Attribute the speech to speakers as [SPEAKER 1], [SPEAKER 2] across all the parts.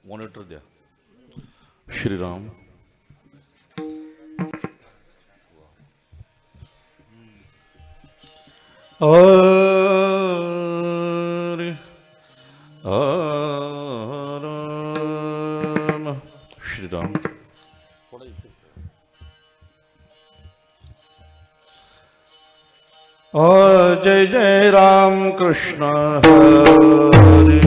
[SPEAKER 1] Monitor द्या. श्रीराम. हरे राम. श्रीराम. जय जय राम कृष्ण हरे.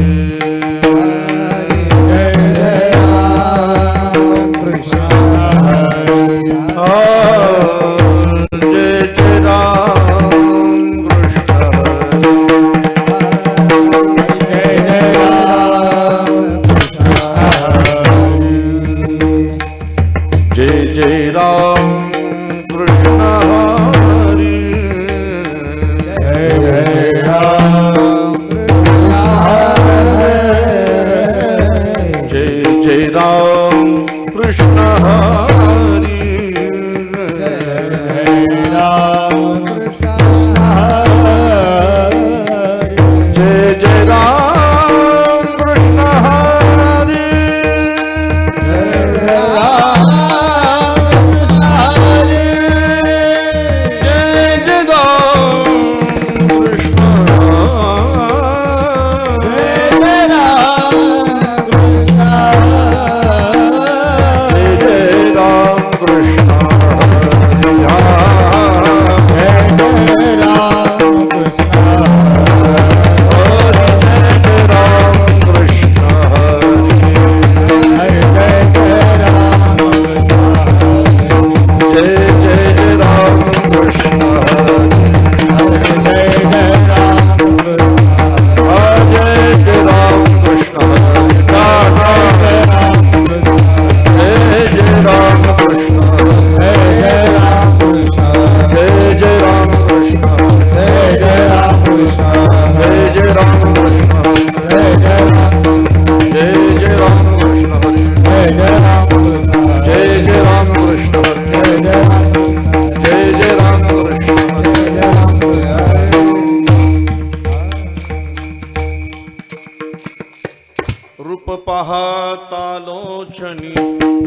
[SPEAKER 1] रूप पाहता लोचनी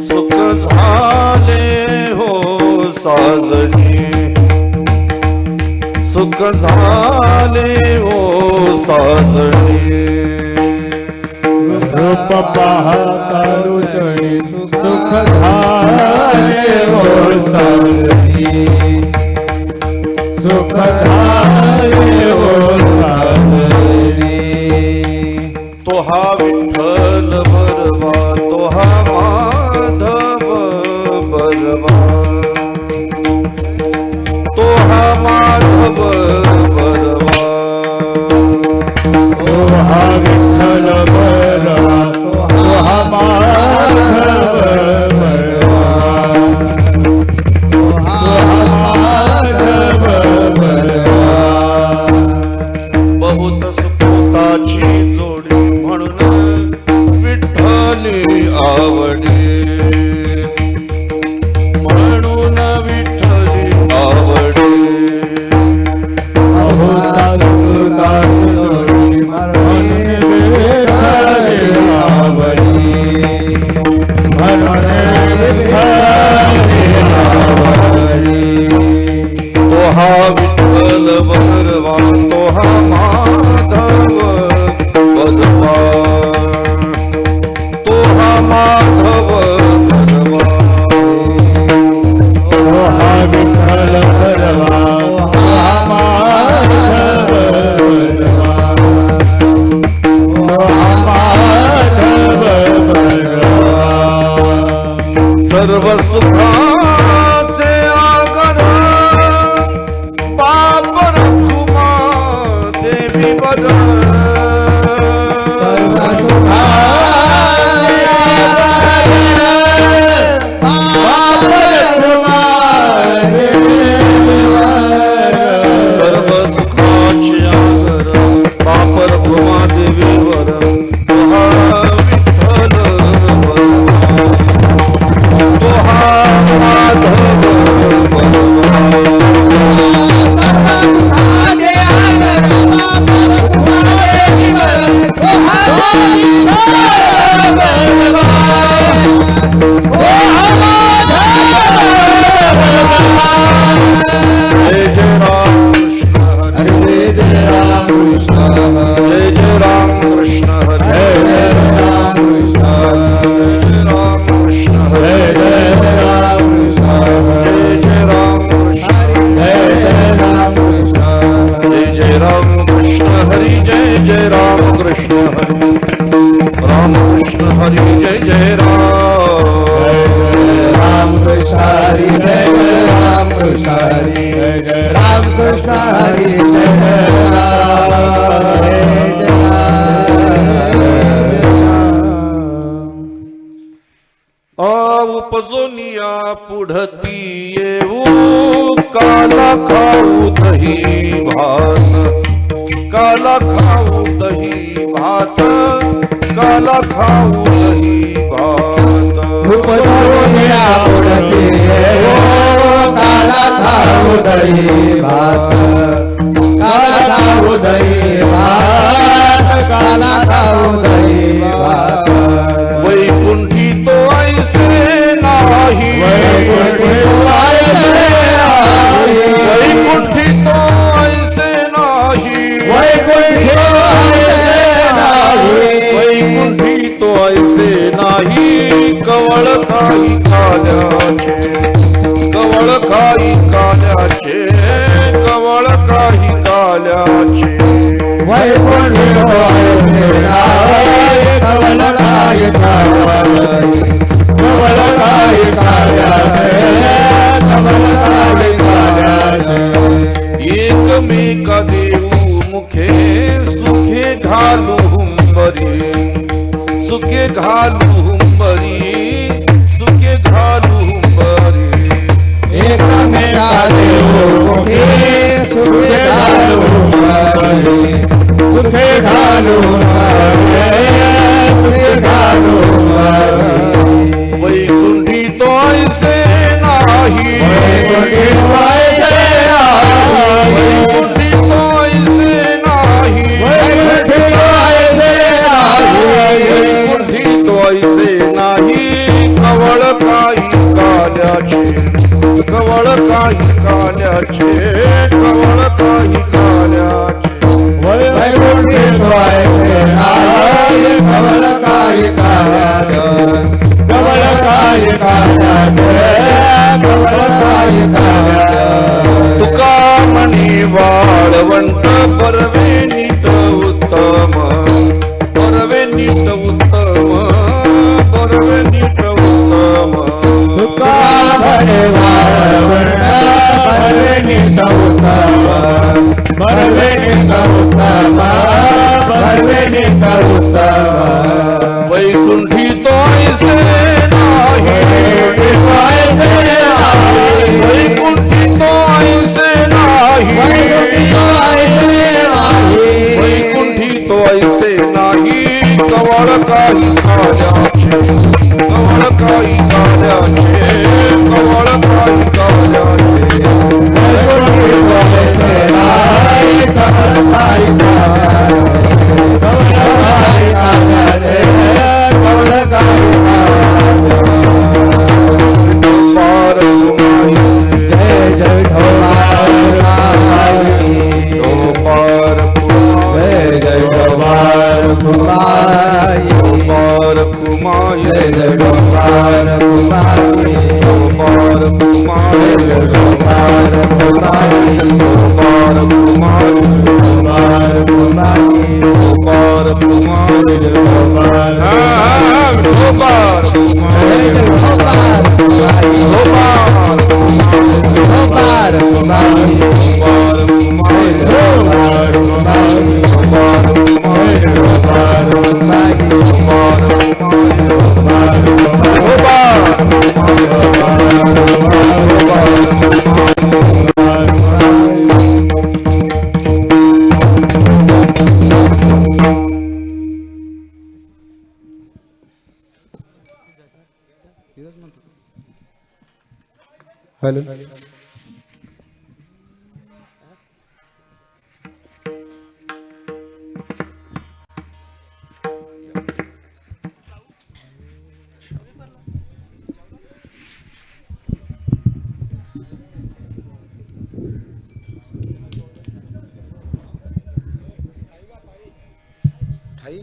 [SPEAKER 1] सुख झाले हो साजनी. सुख झाले हो साजनी.
[SPEAKER 2] रूप पाहता लोचनी सुख झाले हो साजनी. सुख झाले हो साजनी.
[SPEAKER 1] तो हा विठ्ठल बरवा, तो हा माधव बरवा, तो हा माधव बरवा.
[SPEAKER 2] तो हा विठ्ठल बरवा, तो हा माधव बरवा, तो हा माधव बरवा.
[SPEAKER 1] बहुत सुखताची जोडी म्हणून विठ्ठली आवडी. म्हणून विठ्ठली आवडी. तो हा विठ्ठल बरवा, तो हा माधव बरवा, तो हा माधव बरवा.
[SPEAKER 2] तो हा विठ्ठल बरवा, तो हा माधव बरवा, तो हा माधव बरवा.
[SPEAKER 1] सर्व सुखाचे आगर पाप रखुमा देवी बद. सर्व सुखाचे आगर पाप रखुमा देवी वर. तो हा विठ्ठल बरवा, तो हा हरी जय जय
[SPEAKER 2] राम कृष्ण हरी जय जय राम कृष्ण हरी जय जय राम कृष्ण हरी जय जय
[SPEAKER 1] उपजोनिया पुढती येऊ काला खाऊ दही भात काला खाऊ दही भात काला खाऊ दही भात
[SPEAKER 2] उपजोनिया पुढती येऊ काला खाऊ दही भात काला खाऊ दही भात काला खाऊ दही भात
[SPEAKER 1] वैकुंठी तो ऐसे नाही
[SPEAKER 2] वैकुंठी तो ऐसे नाही
[SPEAKER 1] वैकुंठी तो ऐसे नाही
[SPEAKER 2] वैकुंठी तो ऐसे नाही
[SPEAKER 1] वैकुंठी तो ऐसे नाही कवळ काही काल्याचे कवळ काही काल्याचे कवळ काही काल्याचे
[SPEAKER 2] वैकुंठी तो ऐसे नाही कवळ काही काल्याचे कवळ काही काल्याचे कवळ काही काल्याचे
[SPEAKER 1] एकमेका देऊ मुखे सुखे घालू हुंबरी सुखे घालू हुंबरी सुखे घालू हुंबरी
[SPEAKER 2] एकमेका देऊ मुखे सुखे घालू हुंबरी सुखे घालू हुंबरी सुखे घालू हुंबरी
[SPEAKER 1] वैकुंठी तो ऐसे नाही
[SPEAKER 2] वैकुंठी तो ऐसे नाही
[SPEAKER 1] वैकुंठी तो ऐसे नाही
[SPEAKER 2] वैकुंठी तो ऐसे नाही
[SPEAKER 1] वैकुंठी तो ऐसे नाही कवळ काही काल्याचे कवळ काही काल्याचे कवळ काही काल्याचे
[SPEAKER 2] वैकुंठी तो ऐसे नाही कवळ काही काल्याचे कवळ काही काल्याचे कवळ काही काल्याचे
[SPEAKER 1] तुका म्हणे वाळवंट परवे नीत उत्तम परवे नीत उत्तम परवे नीत उत्तम
[SPEAKER 2] तुका म्हणे वाळवंट परवे नीत उत्तम परवे नीत उत्तम परवे नीत उत्तम
[SPEAKER 1] वैकुंठी तो ऐसे नाही वैकुंठी तो ऐसे नाही वैकुंठी तो ऐसे नाही कवळ काही काल्याचे कवळ काही काल्याचे कवळ काही काल्याचे पार कुमाई
[SPEAKER 2] जय जय
[SPEAKER 1] तो पार कुमाई
[SPEAKER 2] जय जय भगवान कुमारी
[SPEAKER 1] पार कुमाई
[SPEAKER 2] जय जय भगवान कुमारी
[SPEAKER 1] पार कुमाई
[SPEAKER 2] जय भगवान कुमारी
[SPEAKER 1] पार कुमाई
[SPEAKER 2] भगवान कुमारी
[SPEAKER 1] पार कुमाई
[SPEAKER 2] जय भगवान
[SPEAKER 1] पार कुमाई
[SPEAKER 2] जय भगवान कुमारी
[SPEAKER 1] पार
[SPEAKER 2] भगवान कुमारी
[SPEAKER 1] पार कुमाई
[SPEAKER 2] भगवान कुमारी
[SPEAKER 1] पार कुमाई
[SPEAKER 2] भगवान कुमारी
[SPEAKER 1] पार कुमाई
[SPEAKER 2] भगवान
[SPEAKER 3] हॅलो ठाई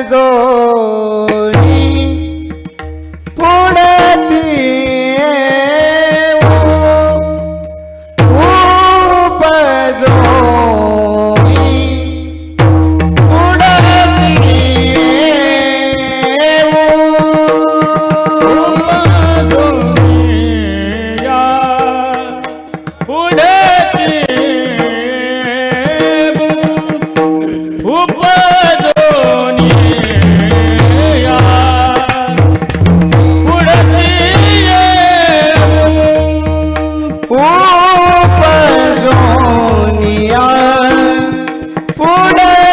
[SPEAKER 3] उपजोनी पुढती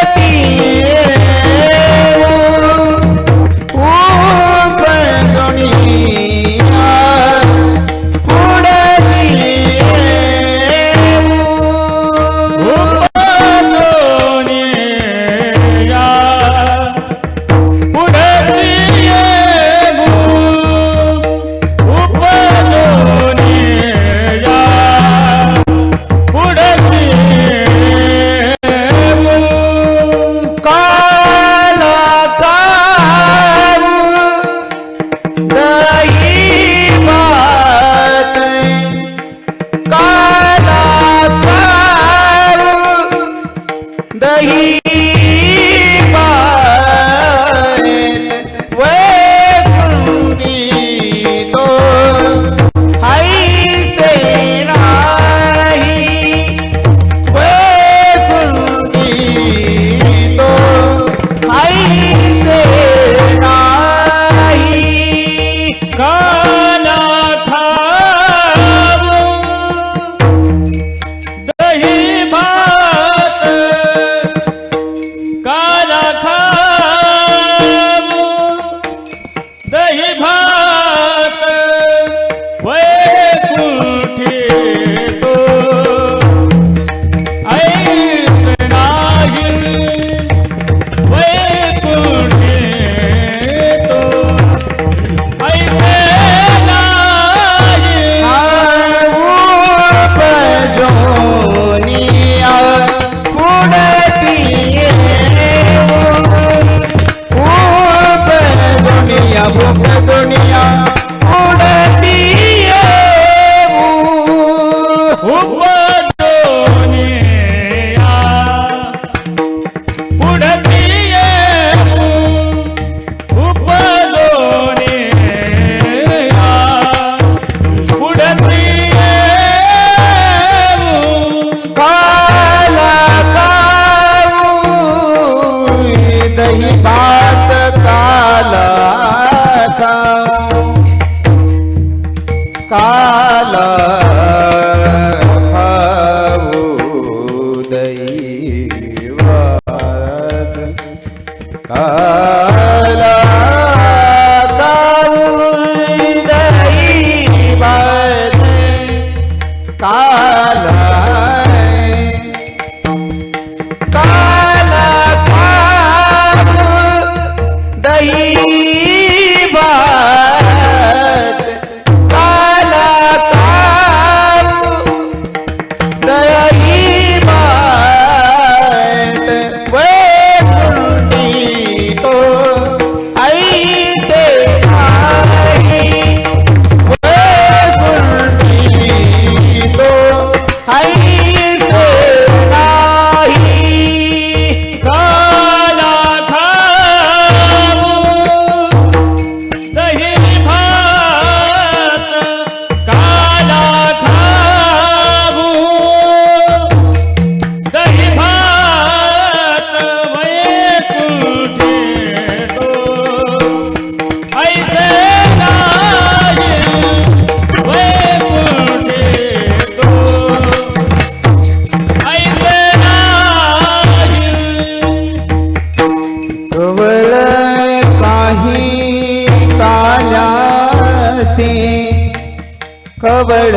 [SPEAKER 2] कवळ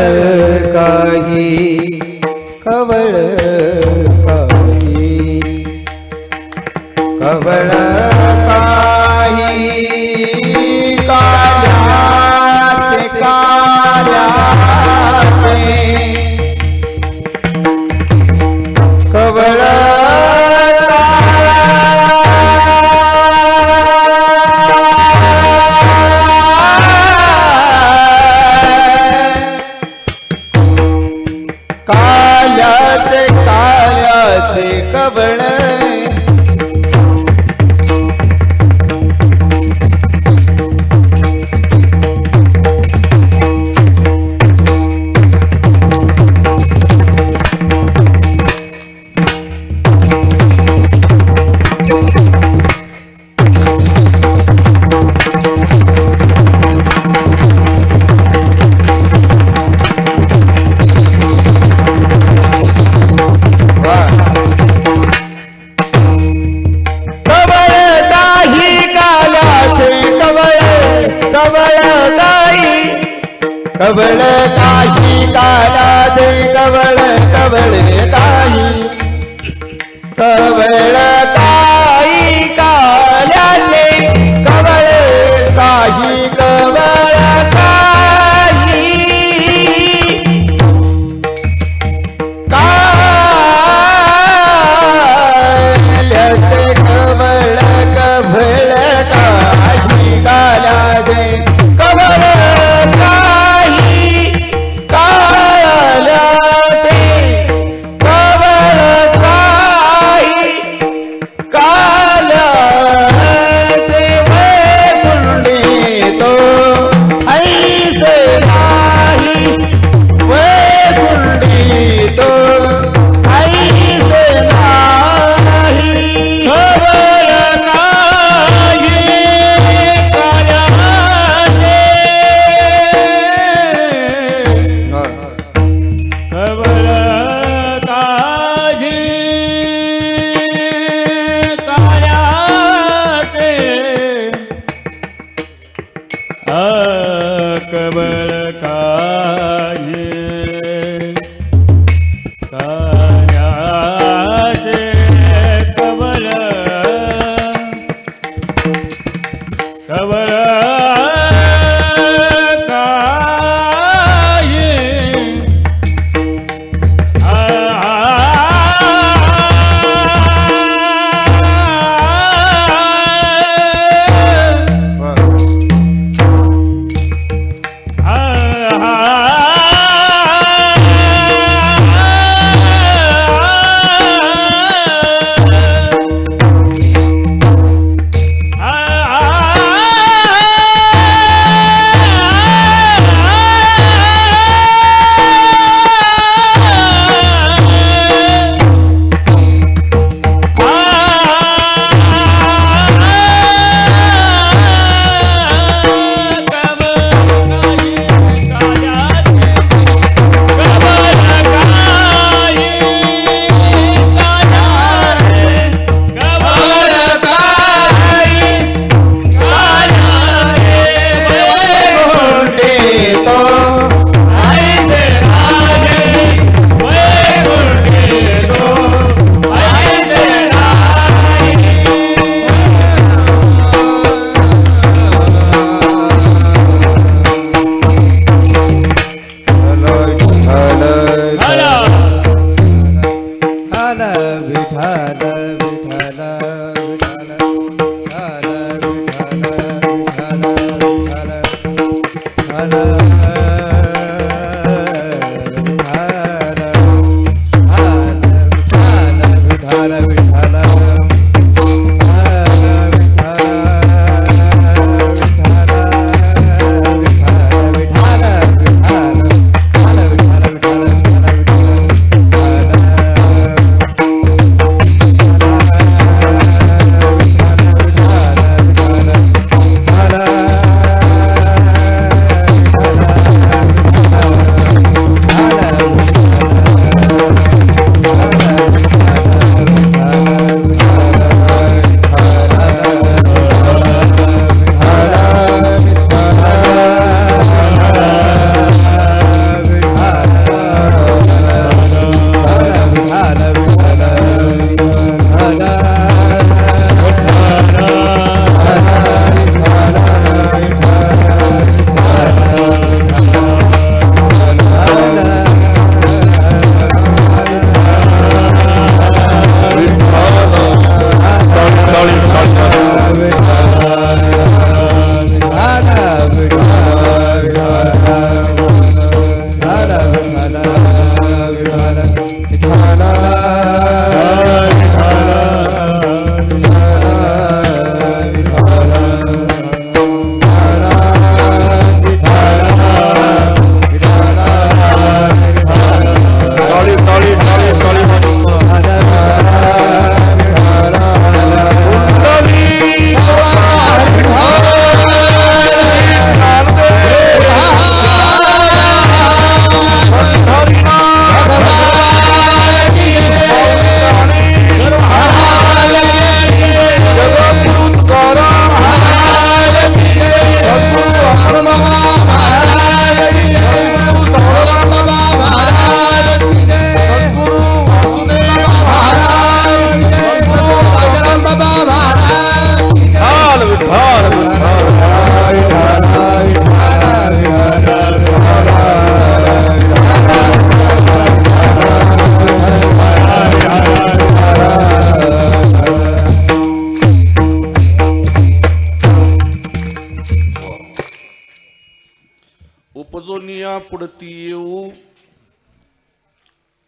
[SPEAKER 2] काही कवळ काही कवळ काही काल्याचे काल्याचे काल्याचे काल्याचे कबळ कबळ काही कालाचे कबळ कबळ काही कबळ काही काल्याचे कबळ काही कबळ काही काल्याचे कबळ कबळ काही काल्याचे कबळ कबळ काही काल्याचे कबळ कबळ काही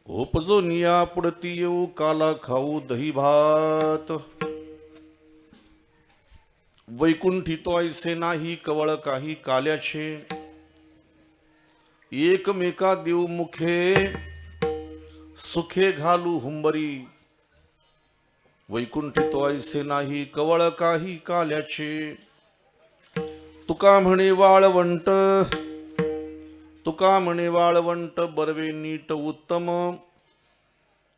[SPEAKER 3] उपजो निया पुढती येऊ काला खाऊ दही भात वैकुंठी तो ऐसे नाही कवळ काही काल्याचे एकमेका देऊ मुखे सुखे घालू हुंबरी वैकुंठी तो ऐसे नाही कवळ काही काल्याचे तुका म्हणे वाळवंट तुका म्हणे वाळवंट बरवे नीट उत्तम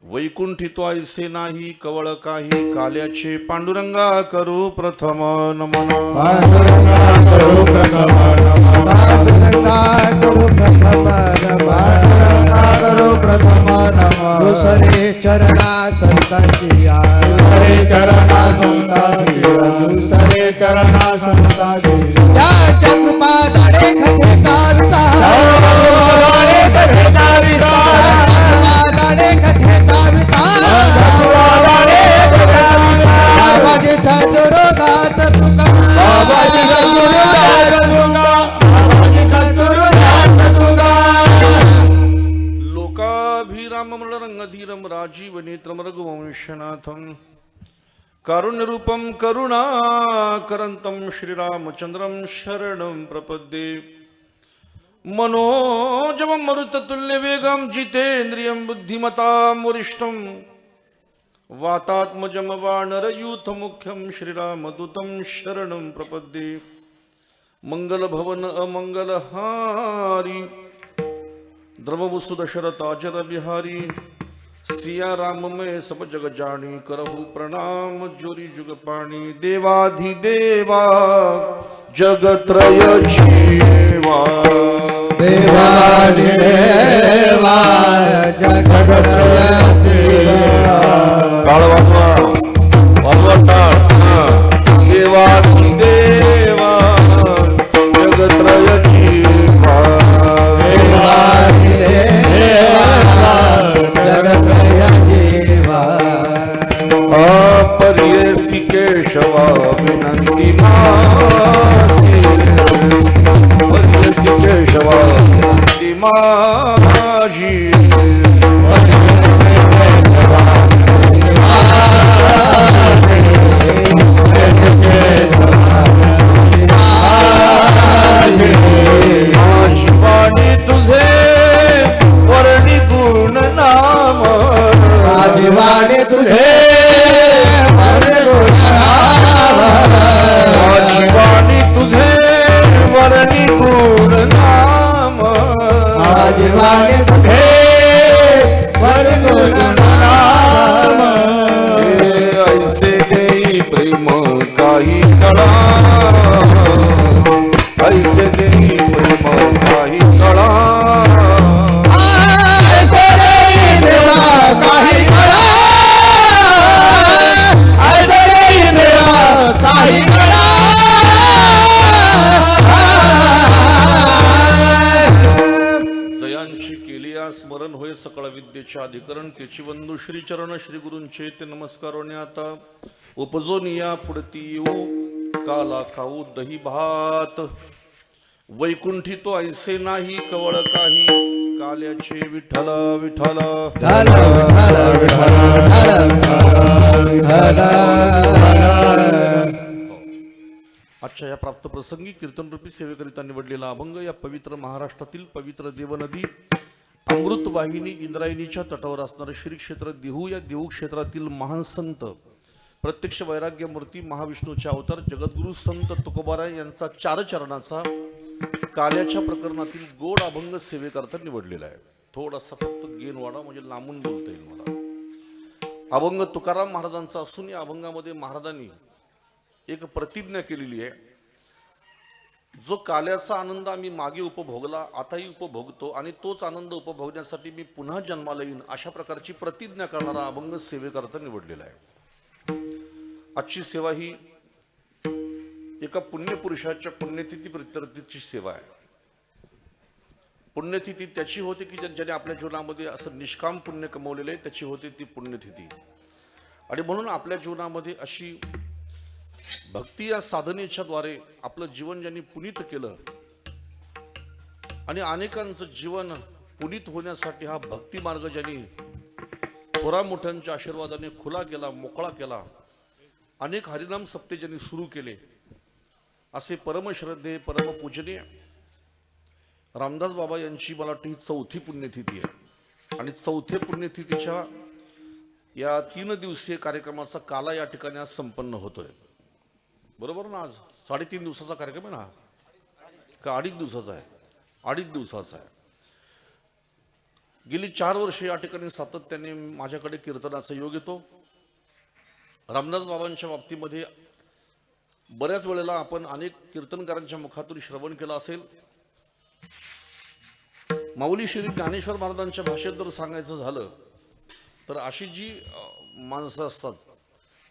[SPEAKER 3] वैकुंठी तो ऐसे नाही कवळ काही काल्याचे पांडुरंगा करू प्रथम नमन
[SPEAKER 2] पांडुरंगा करू प्रथम नमन पांडुरंगा करू प्रथम नमन पांडुरंगा करू प्रथम नमन दुसरे चरणा संतांची दुसरे चरणा संतांची दुसरे चरणा संतांची या जगमा दाडे खटे काविता दाडे खटे काविता दाडे खटे काविता दाडे खटे काविता बाबाजी सदुरोगात तुका बाबाजी सदुरोगात तुका बाबाजी सदुरोगात तुका
[SPEAKER 3] लोकाभिराम रंगधीरम राजीव नेत्रम रघुवंशनाथम कारुण्यरूपम करुणाकरंतम श्रीरामचंद्रम शरणं प्रपद्ये मनोजवं मरुततुल्यवेगं जितेन्द्रियं बुद्धिमतां वरिष्ठं वातात्मजं वानरयूथमुख्यं श्रीरामदूतं शरणं प्रपद्ये मंगलभवन अमंगलहारी द्रववसुदशरथाचर बिहारी सिया राम में सब जग जानी करहु प्रणाम जोरी जुग पाणी देवाधिदेवा जगत्रय जीवा
[SPEAKER 2] देवाधिदेवा जगत्रय जीवा
[SPEAKER 3] टाळ वाजवा टाळ देवाधिदेवा जगत्रय जीवा
[SPEAKER 2] देवाधिदेवा जगत्रय जीवा
[SPEAKER 3] अपरियसी केशवा विनंती माझी अपरियसी केशवा विनंती माझी माझी वाणी तुझे वर्णी गुण नाम
[SPEAKER 2] माझी वाणी तुझे वर्णी गुण नाम
[SPEAKER 3] माझी वाणी तुझे वर्णी गुण नाम
[SPEAKER 2] माझी वाणी तुझे वर्णी गुण नाम
[SPEAKER 3] ऐसे देई प्रेम काही कळा ऐसे देई प्रेम काही कळा
[SPEAKER 2] ऐसे देई देवा काही कळा ऐसे देई देवा काही कळा
[SPEAKER 3] जयांची केलिया स्मरण होय सकळ विद्येचे अधिकरण त्याची वंदू श्री चरण श्री गुरूंचे ते नमस्कारोने आता उपजो निया पुढती येऊ काला खाऊ दही भात वैकुंठी तो ऐसे नाही कवळ काही काल्याचे विठ्ठल विठ्ठल आजच्या या प्राप्त प्रसंगी कीर्तनरूपी सेवेकरिता निवडलेला अभंग या पवित्र महाराष्ट्रातील पवित्र देवनदी अमृत वाहिनी इंद्रायणीच्या तटावर असणारं श्री क्षेत्र देहू या देहू क्षेत्रातील महान संत प्रत्यक्ष वैराग्य मूर्ती महाविष्णूचे अवतार जगद्गुरु संत तुकोबारा यांचा चार चरणाचा काल्याच्या प्रकरणातील गोड अभंग सेवेकरता निवडलेला आहे. थोडासा फक्त गेनवाडा म्हणजे लांबून बोलता येईल मला. अभंग तुकाराम महाराजांचा असून या अभंगामध्ये महाराजांनी एक प्रतिज्ञा केलेली आहे, जो काल्याचा आनंद आम्ही मागे उपभोगला आताही उपभोगतो आणि तोच आनंद उपभोगण्यासाठी मी पुन्हा जन्माला येईन अशा प्रकारची प्रतिज्ञा करणारा अभंग सेवेकरता निवडलेला आहे. आजची सेवा ही एका पुण्यपुरुषाच्या पुण्यतिथी प्रित्यर्थीची सेवा आहे. पुण्यतिथी त्याची होते की ज्याने आपल्या जीवनामध्ये असं निष्काम पुण्य कमवलेलं आहे, त्याची होते ती पुण्यतिथी. आणि म्हणून आपल्या जीवनामध्ये अशी भक्ती या साधनेच्या द्वारे आपलं जीवन ज्यांनी पुनीत केलं आणि अनेकांचं जीवन पुनीत होण्यासाठी हा भक्ती मार्ग ज्यांनी थोरा मोठ्यांच्या आशीर्वादाने खुला केला, मोकळा केला, अनेक हरिनाम सप्ते ज्यांनी सुरू केले, असे परमश्रद्धे परमपूजनीय रामदास बाबा यांची मला वाटतं ही 4थी पुण्यतिथी आहे. आणि 4थ्या पुण्यतिथीच्या या 3 दिवसीय कार्यक्रमाचा काला या ठिकाणी आज संपन्न होतोय. बरोबर ना? आज 3.5 दिवसाचा कार्यक्रम आहे ना, का 2.5 दिवसाचा आहे? 2.5 दिवसाचा आहे. गेली 4 वर्षे या ठिकाणी सातत्याने माझ्याकडे कीर्तनाचा योग येतो. रामदास बाबांच्या बाबतीमध्ये बऱ्याच वेळेला आपण अनेक कीर्तनकारांच्या मुखातून श्रवण केलं असेल. माऊली श्री ज्ञानेश्वर महाराजांच्या भाषेत जर सांगायचं झालं तर अशी जी माणसं असतात,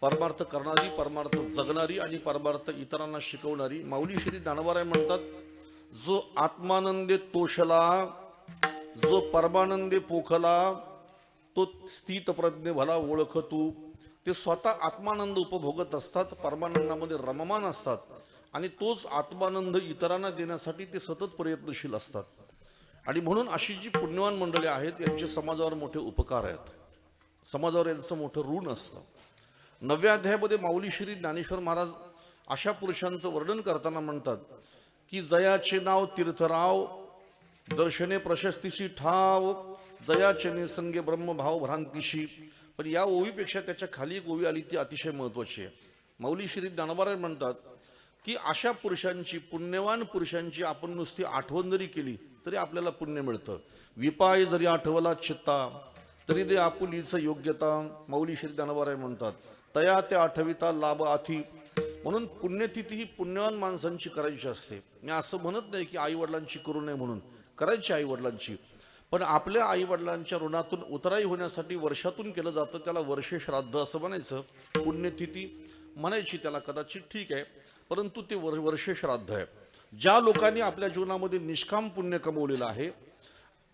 [SPEAKER 3] परमार्थ करणारी, परमार्थ जगणारी आणि परमार्थ इतरांना शिकवणारी, माऊली श्री ज्ञानोबाराय म्हणतात, जो आत्मानंदे तोषला, जो परमानंदे पोखला, तो स्थित प्रज्ञे भला ओळख तू. ते स्वतः आत्मानंद उपभोगत असतात, परमानंदामध्ये रममान असतात आणि तोच आत्मानंद इतरांना देण्यासाठी ते सतत प्रयत्नशील असतात. आणि म्हणून अशी जी पुण्यवान मंडळी आहेत यांचे समाजावर मोठे उपकार आहेत, समाजावर यांचं मोठं ऋण असतं. 9व्या अध्यायामध्ये माऊली श्री ज्ञानेश्वर महाराज अशा पुरुषांचं वर्णन करताना म्हणतात की जयाचे नाव तीर्थराव, दर्शने प्रशस्तीशी ठाव, जयाचे निसंगे ब्रह्मभाव भ्रांतीशी. पण या ओवीपेक्षा त्याच्या खाली एक ओवी आली ती अतिशय महत्वाची आहे. माऊली श्री ज्ञानोबा म्हणतात की अशा पुरुषांची, पुण्यवान पुरुषांची आपण नुसती आठवण जरी केली तरी आपल्याला पुण्य मिळतं. विपाय जरी आठवला चित्ता तरी दे आपुलीच योग्यता. माऊली श्री ज्ञानोबा म्हणतात तया ते आठविता लाभ आथी. म्हणून पुण्यतिथी ही पुण्यवान माणसांची करायची असते. मी असं म्हणत नाही की आई वडिलांची करू नये, म्हणून करायची आई वडिलांची, पण आपल्या आई वडिलांच्या ऋणातून उतराई होण्यासाठी वर्षातून केलं जातं, त्याला वर्षे श्राद्ध असं म्हणायचं. पुण्यतिथी म्हणायची त्याला कदाचित, ठीक आहे, परंतु ते वर्षे श्राद्ध आहे. ज्या लोकांनी आपल्या जीवनामध्ये निष्काम पुण्य कमवलेलं आहे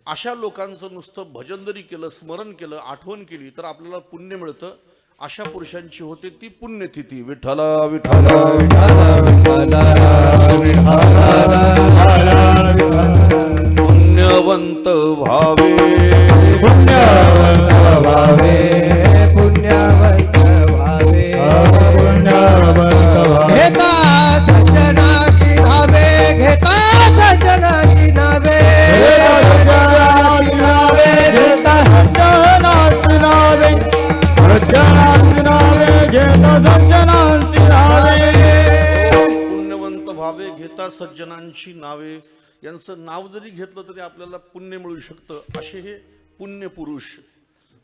[SPEAKER 3] अशा लोकांचं नुसतं भजन जरी केलं, स्मरण केलं, आठवण केली तर आपल्याला पुण्य मिळतं. अशा पुरुषांची होते ती पुण्यतिथी. विठ्ठल विठ्ठल पुण्यवंत व्हावे,
[SPEAKER 2] पुण्यवंत व्हावे, पुण्यवंत व्हावे, पुण्यवंत व्हावे. घेता सज्जनाची नावे, घेता सज्जनाची नावे, सज्जनाची नावे, घेता सज्जनाची नावे, सज्जनाची नावे, घेता सज्जनाची नावे.
[SPEAKER 3] पुण्यवंत व्हावे, घेता सज्जनांची नावे. यांचं नाव जरी घेतलं तरी आपल्याला पुण्य मिळू शकतं. असे हे पुण्य पुरुष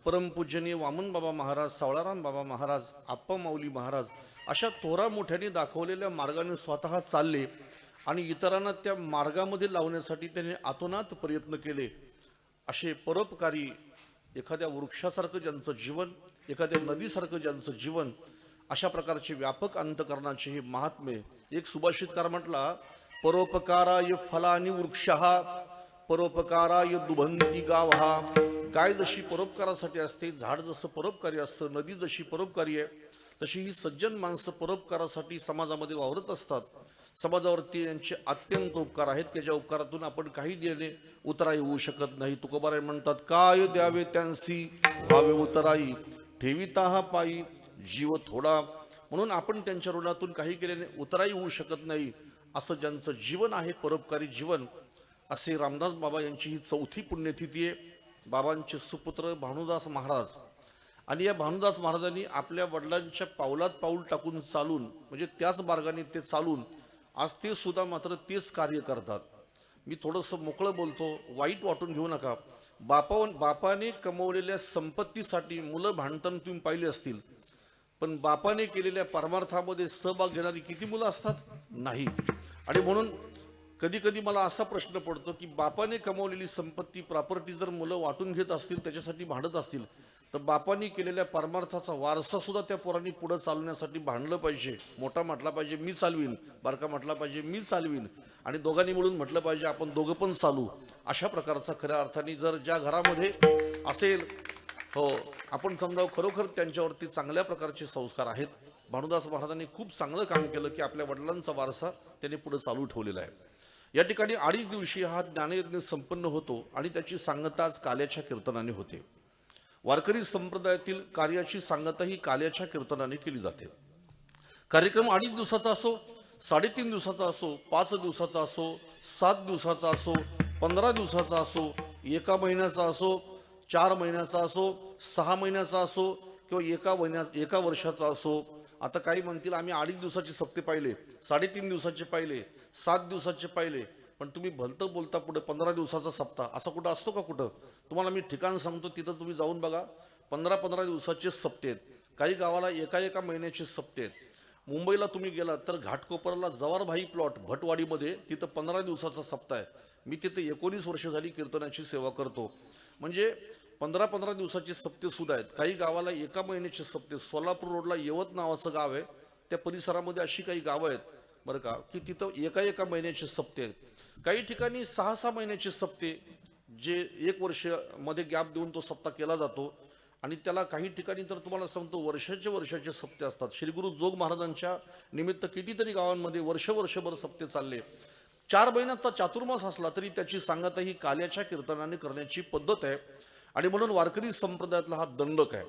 [SPEAKER 3] परमपूजनीय वामन बाबा महाराज, सावळाराम बाबा महाराज, आप्पा माऊली महाराज अशा थोरा मोठ्याने दाखवलेल्या मार्गाने स्वतः चालले आणि इतरांना त्या मार्गामध्ये लावण्यासाठी त्यांनी आतोनात प्रयत्न केले. असे परोपकारी, एखाद्या वृक्षासारखं ज्यांचं जीवन, एखाद्या नदीसारखं ज्यांचं जीवन, अशा प्रकारचे व्यापक अंतकरणाचे हे महात्मे. एक सुभाषितकार म्हटला, परोपकाराय फलानी वृक्षः, परोपकाराय दुभंती गावहा. गाय जशी परोपकारासाठी असते, झाड जसं परोपकारी असतं, नदी जशी परोपकारी आहे, तशी ही सज्जन माणसं परोपकारासाठी समाजामध्ये वावरत असतात. समाजावरती यांचे अत्यंत उपकार आहेत की ज्या उपकारातून आपण काही देणे उतराई होऊ शकत नाही. तुकोबाराय म्हणतात, काय द्यावे त्यांसी व्हावे उतराई, ठेविता हा पायी जीव थोडा. म्हणून आपण त्यांच्या ऋणातून काही केल्याने उतराई होऊ शकत नाही. असं ज्यांचं जीवन आहे, परोपकारी जीवन, असे रामदास बाबा यांची ही 4थी पुण्यतिथी आहे. बाबांचे सुपुत्र भानुदास महाराज, आणि या भानुदास महाराजांनी आपल्या वडिलांच्या पावलात पाऊल टाकून चालून, म्हणजे त्याच मार्गाने ते चालून आज ते सुद्धा मात्र तेच कार्य करतात. मी थोडंसं मोकळं बोलतो, वाईट वाटून घेऊ नका. बापाने कमवलेल्या संपत्तीसाठी मुलं भांडताना तुम्ही पाहिले असतील, पण बापाने केलेल्या परमार्थामध्ये सहभाग घेणारी किती मुलं असतात? नाही. आणि म्हणून कधी कधी मला असा प्रश्न पडतो की बापाने कमवलेली संपत्ती, प्रॉपर्टी जर मुलं वाटून घेत असतील, त्याच्यासाठी भांडत असतील, तर बापाने केलेल्या परमार्थाचा वारसा सुद्धा त्या पोरांनी पुढे चालवण्यासाठी भांडलं पाहिजे. मोठा म्हटला पाहिजे मी चालवीन, बारका म्हटला पाहिजे मी चालवीन, आणि दोघांनी मिळून म्हटलं पाहिजे आपण दोघं पण चालू. अशा प्रकारचा खऱ्या अर्थाने जर ज्या घरामध्ये असेल, हो, आपण समजावं खरोखर त्यांच्यावरती चांगल्या प्रकारचे संस्कार आहेत. भानुदास महाराजांनी खूप चांगलं काम केलं की आपल्या वडिलांचा वारसा त्यांनी पुढे चालू ठेवलेला आहे. या ठिकाणी 2.5 दिवशी हा ज्ञानयज्ञ संपन्न होतो आणि त्याची सांगता आज काल्याच्या कीर्तनाने होते. वारकरी संप्रदायातील कार्याची सांगता ही काल्याच्या कीर्तनाने केली जाते. कार्यक्रम 2.5 दिवसाचा असो, 3.5 दिवसाचा असो, 5 दिवसाचा असो, 7 दिवसाचा असो, 15 दिवसाचा असो, 1 महिन्याचा असो, 4 महिन्याचा असो, 6 महिन्याचा असो किंवा 1 वर्षाचा असो. आता काही म्हणतील आम्ही 2.5 दिवसाचे सप्ते पाहिले, 3.5 दिवसाचे पाहिले, 7 दिवसाचे पाहिले, पण तुम्ही भलतं बोलता पुढे 15 दिवसाचा सप्ताह असा कुठं असतो का? कुठं? तुम्हाला मी ठिकाण सांगतो, तिथं तुम्ही जाऊन बघा. 15 दिवसाचे सप्ते आहेत. काही गावाला एका महिन्याचे सप्ते आहेत. मुंबईला तुम्ही गेलात तर घाटकोपरला जवारभाई प्लॉट भटवाडीमध्ये तिथं 15 दिवसाचा सप्ताह आहे. मी तिथे 19 वर्ष झाली कीर्तनाची सेवा करतो. म्हणजे 15 दिवसाचे सप्ते सुद्धा आहेत. काही गावाला 1 महिन्याचे सप्ते. सोलापूर रोडला यवत नावाचं गाव आहे, त्या परिसरामध्ये अशी काही गावं आहेत बरं का, की तिथं 1 महिन्याचे सप्ते आहेत. काही ठिकाणी 6 महिन्याचे सप्ते, जे 1 वर्ष मध्ये गॅप देऊन तो सप्ताह केला जातो. आणि त्याला काही ठिकाणी तर तुम्हाला सांगतो वर्षाचे सप्ते असतात. श्री गुरु जोग महाराजांच्या निमित्त कितीतरी गावांमध्ये वर्षभर सप्ते चालले. 4 महिन्याचा चातुर्मास असला तरी त्याची सांगता ही काल्याच्या कीर्तनाने करण्याची पद्धत आहे. आणि म्हणून वारकरी संप्रदायातला हा दंडक आहे.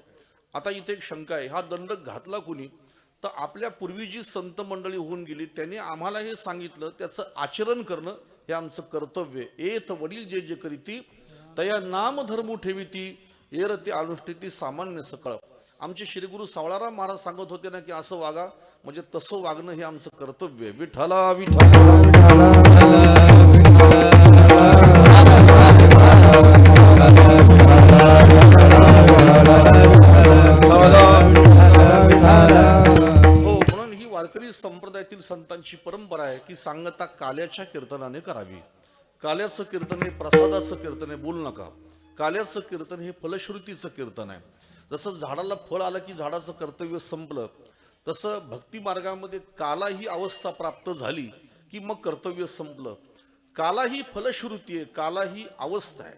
[SPEAKER 3] आता इथे एक शंका आहे, हा दंडक घातला कुणी? तर आपल्या पूर्वी जी संत मंडळी होऊन गेली त्यांनी आम्हाला हे सांगितलं, त्याचं आचरण करणं हे आमचं कर्तव्य. एत वडील जे जे करीती तया नाम धर्मू ठेवीती एरते अनुष्ठिती सामान्य सकळ. आमचे श्री गुरु सावळाराम महाराज सांगत होते ना की असं वागा, म्हणजे तसं वागणं हे आमचं कर्तव्य. विठ्ठला विठ्ठला म्हणून ही वारकरी संप्रदायातील संतांची परंपरा आहे की सांगता काल्याच्या कीर्तनाने करावी. काल्याचं कीर्तन हे प्रसादाचं कीर्तन आहे, बोलू नका. काल्याचं कीर्तन हे फलश्रुतीचं कीर्तन आहे. जसं झाडाला फळ आलं की झाडाचं कर्तव्य संपलं, तसं भक्ती मार्गामध्ये काला ही अवस्था प्राप्त झाली की मग कर्तव्य संपलं. काला ही फलश्रुती आहे, काला ही अवस्था आहे.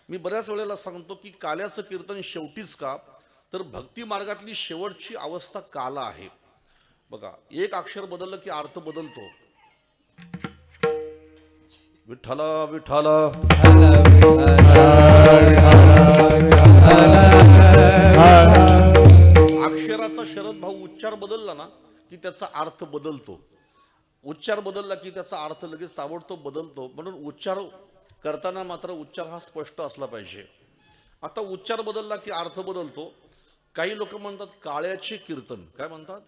[SPEAKER 3] मी बऱ्याच वेळेला सांगतो की काल्याचं कीर्तन शेवटीच का, तर भक्ती मार्गातली शेवटची अवस्था काला आहे. बघा, एक अक्षर बदललं की अर्थ बदलतो. विठ्ठला विठ्ठला अक्षराचा शरद भाऊ उच्चार बदलला ना की त्याचा अर्थ बदलतो. उच्चार बदलला की त्याचा अर्थ लगेच ताबडतोब बदलतो. म्हणून उच्चार करताना मात्र उच्चार हा स्पष्ट असला पाहिजे. आता उच्चार बदलला की अर्थ बदलतो. काही लोक म्हणतात काळ्याचे कीर्तन. काय म्हणतात?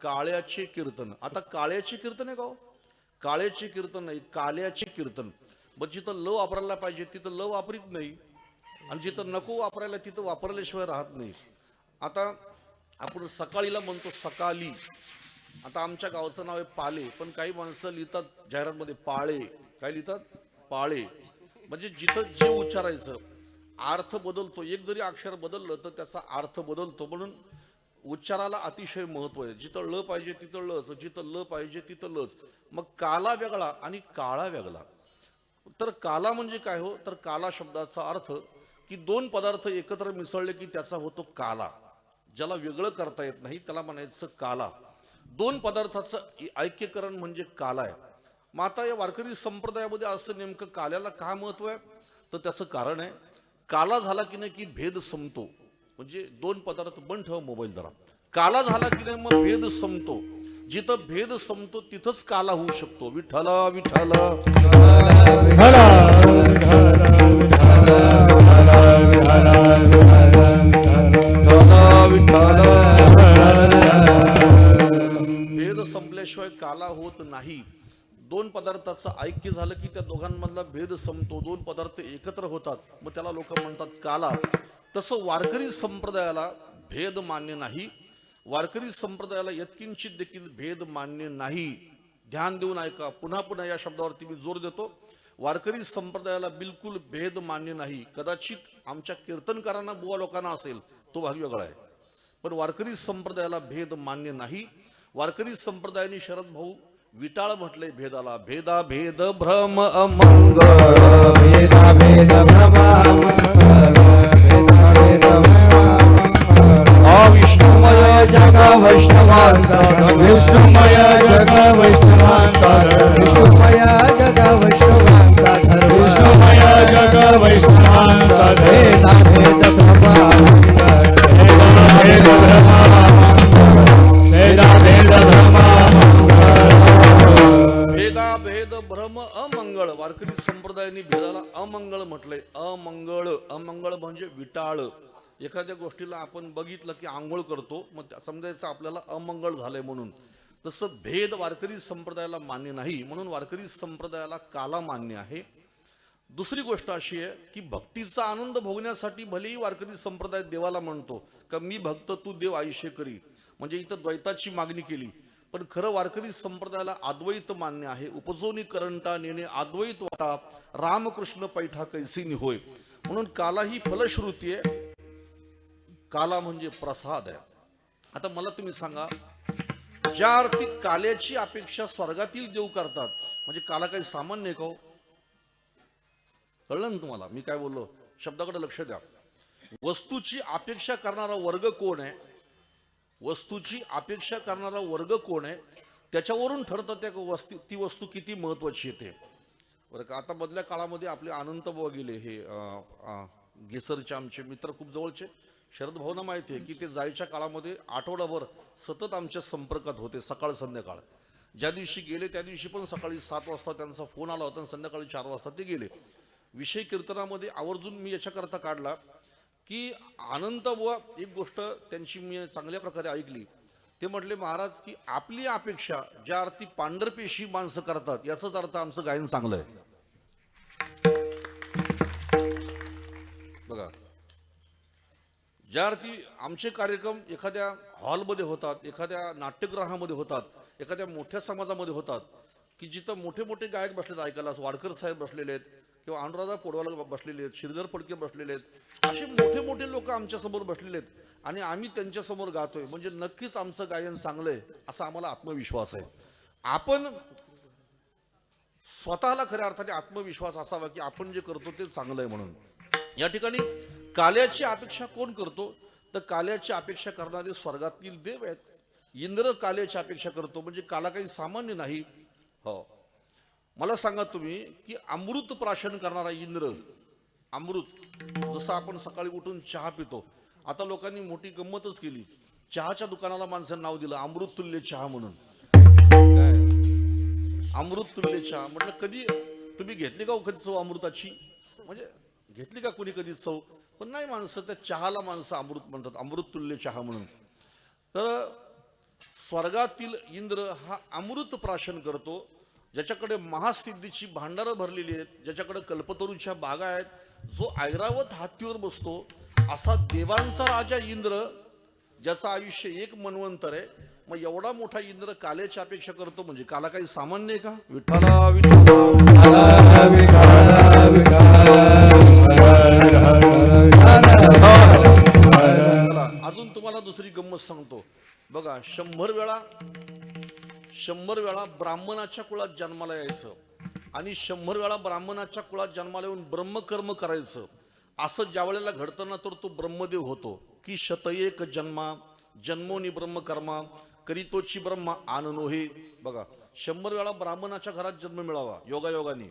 [SPEAKER 3] काळ्याचे कीर्तन. आता काळ्याचे कीर्तन आहे का? काळ्याचे कीर्तन नाही, काल्याचे कीर्तन. मग जिथं ल वापरायला पाहिजे तिथं ल वापरीत नाही, आणि जिथं नको वापरायला तिथं वापरल्याशिवाय राहत नाही. आता आपण सकाळीला म्हणतो सकाळी. आता आमच्या गावाचं नाव आहे पाले, पण काही माणसं लिहितात जाहिरातमध्ये पाळे. काय लिहितात? पाळे. म्हणजे जिथं जे उच्चारायचं अर्थ बदलतो. एक जरी अक्षर बदललं तर त्याचा अर्थ बदलतो. म्हणून उच्चाराला अतिशय महत्व आहे. जिथं ल पाहिजे तिथं लच, जिथं ल पाहिजे तिथं लच. मग काला वेगळा आणि काळा वेगळा. तर काला म्हणजे काय हो? तर काला शब्दाचा अर्थ की 2 पदार्थ एकत्र मिसळले की त्याचा होतो काला. ज्याला वेगळं करता येत नाही त्याला म्हणायचं काला. 2 पदार्थाचं ऐक्यकरण म्हणजे काला आहे. मग आता या वारकरी संप्रदायामध्ये असं नेमकं काल्याला का महत्व आहे? तर त्याचं कारण आहे, काला झाला की नाही की भेद संपतो. म्हणजे 2 पदार्थ बंद ठेवा मोबाईल जरा. काला झाला की नाही मग भेद संपतो. जिथं भेद संपतो तिथंच काला होऊ शकतो. विठ्ठला विठ्ठला भेद संपल्याशिवाय काला होत नाही. 2 पदार्थाचं ऐक्य झालं की त्या दोघांमधला भेद संपतो. 2 पदार्थ एकत्र होतात, मग त्याला लोक म्हणतात काला. तसं वारकरी संप्रदायाला भेद मान्य नाही. वारकरी संप्रदायाला यत्किंचित देखील भेद मान्य नाही. ध्यान देऊन ऐका, पुन्हा पुन्हा या शब्दावरती मी जोर देतो. वारकरी संप्रदायाला बिलकुल भेद मान्य नाही. कदाचित आमच्या कीर्तनकारांना बुवा लोकांना असेल, तो भाग वेगळा आहे, पण वारकरी संप्रदायाला भेद मान्य नाही. वारकरी संप्रदायाने शरद भाऊ विटाळ म्हटलंय भेदाला. भेदा भेद भ्रम अमंग,
[SPEAKER 2] भेदा भेद भ्रम
[SPEAKER 3] विष्णुमय जग वैष्णवांतर,
[SPEAKER 2] विष्णुमय जग वैष्णवांतर, विष्णुमय जग वैष्णवांत
[SPEAKER 1] भेदा भेद भ्रमा
[SPEAKER 2] भेदा भेद
[SPEAKER 3] भेदा भेद भ्रम अमंगळ. वारकरी संप्रदायाने भेदाला अमंगळ म्हटलंय. अमंगळ, अमंगळ म्हणजे विटाळ. एखाद्या गोष्टीला आपण बघितलं की आंघोळ करतो, मग समजायचं आपल्याला अमंगळ झालंय म्हणून. तसं भेद वारकरी संप्रदायाला मान्य नाही, म्हणून वारकरी संप्रदायाला काला मान्य आहे. दुसरी गोष्ट अशी आहे की भक्तीचा आनंद भोगण्यासाठी भलेही वारकरी संप्रदाय देवाला म्हणतो का मी भक्त तू देव आयुष्य करी, म्हणजे इथं द्वैताची मागणी केली. पण खरं वारकरी संप्रदायाला अद्वैत मान्य आहे. उपजोनी करंटा नेणे अद्वैत वाटा, रामकृष्ण पैठा कैसी होय. म्हणून काला ही फलश्रुती आहे. काला म्हणजे प्रसाद आहे. आता मला तुम्ही सांगा, ज्या अर्थी काल्याची अपेक्षा स्वर्गातील देव करतात, म्हणजे काला काही सामान्य आहे का हो? कळलं ना तुम्हाला मी काय बोललो? शब्दाकडे लक्ष द्या. वस्तूची अपेक्षा करणारा वर्ग कोण आहे? वस्तूची अपेक्षा करणारा वर्ग कोण आहे त्याच्यावरून ठरतं त्या ती वस्तू किती महत्वाची येते बरं का. आता मधल्या काळामध्ये आपले अनंत भाऊ गेले, हे गेसरचे आमचे मित्र खूप जवळचे. शरद भाऊंना माहिती आहे की ते जायच्या काळामध्ये आठवडाभर सतत आमच्या संपर्कात होते, सकाळ संध्याकाळ. ज्या दिवशी गेले त्या दिवशी पण सकाळी 7 वाजता त्यांचा फोन आला होता आणि संध्याकाळी 4 वाजता ते गेले. विषय कीर्तनामध्ये आवर्जून मी याच्याकरता काढला की अनंत बुवा एक गोष्ट त्यांची मी चांगल्या प्रकारे ऐकली. ते म्हटले महाराज की आपली अपेक्षा ज्या अर्थी पांढरपेशी माणसं करतात याचाच अर्थ आमचं गायन चांगलं आहे. बघा, ज्या अर्थी आमचे कार्यक्रम एखाद्या हॉलमध्ये होतात, एखाद्या नाट्यगृहामध्ये होतात, एखाद्या मोठ्या समाजामध्ये होतात की जिथं मोठे मोठे गायक बसलेत ऐकायला, वाडकर साहेब बसलेले आहेत किंवा अनुराधा पोडवाला बसलेले आहेत, श्रीधर फडके बसलेले आहेत, असे मोठे मोठे लोक आमच्या समोर बसलेले आहेत आणि आम्ही त्यांच्या समोर गातोय, म्हणजे नक्कीच आमचं गायन चांगलं आहे असा आम्हाला आत्मविश्वास आहे. आपण स्वतःला खऱ्या अर्थाने आत्मविश्वास असावा की आपण जे करतो ते चांगलं आहे म्हणून. या ठिकाणी काल्याची अपेक्षा कोण करतो तर काल्याची अपेक्षा करणारे स्वर्गातील देव आहेत. इंद्र काल्याची अपेक्षा करतो, म्हणजे काला काही सामान्य नाही. हो, मला सांगा तुम्ही की अमृत प्राशन करणारा इंद्र, अमृत जसं आपण सकाळी उठून चहा पितो, आता लोकांनी मोठी गंमतच केली, चहाच्या दुकानाला माणसानं नाव दिलं अमृत तुल्य चहा म्हणून. काय अमृत तुल्य चहा म्हटलं, कधी तुम्ही घेतली का कधी चव अमृताची? म्हणजे घेतली का कोणी कधी चव? पण नाही, माणसं त्या चहाला माणसं अमृत म्हणतात, अमृत तुल्य चहा म्हणून. तर स्वर्गातील इंद्र हा अमृत प्राशन करतो, ज्याच्याकडे महासिद्धीची भांडारं भरलेली आहेत, ज्याच्याकडे कल्पतरूच्या बागा आहेत, जो ऐरावत हत्तीवर बसतो असा देवांचा राजा इंद्र, ज्याचं आयुष्य 1 मन्वंतर आहे. मग एवढा मोठा इंद्र काल्याची अपेक्षा करतो, म्हणजे काला काही सामान्य आहे का? विठ्ठला अजून तुम्हाला दुसरी गंमत सांगतो बघा. 100 वेळा ब्राह्मणाच्या कुळात जन्माला यायचं आणि 100 वेळा ब्राह्मणाच्या कुळात जन्माला येऊन ब्रह्मकर्म करायचं. असं ज्या वेळेला घडतं ना तर तो ब्रह्मदेव होतो की 101 जन्मा जन्मोनी ब्रह्मकर्मा करीतोची ब्रह्मा आननो हे. बघा, 100 वेळा ब्राह्मणाच्या घरात जन्म मिळावा योगायोगाने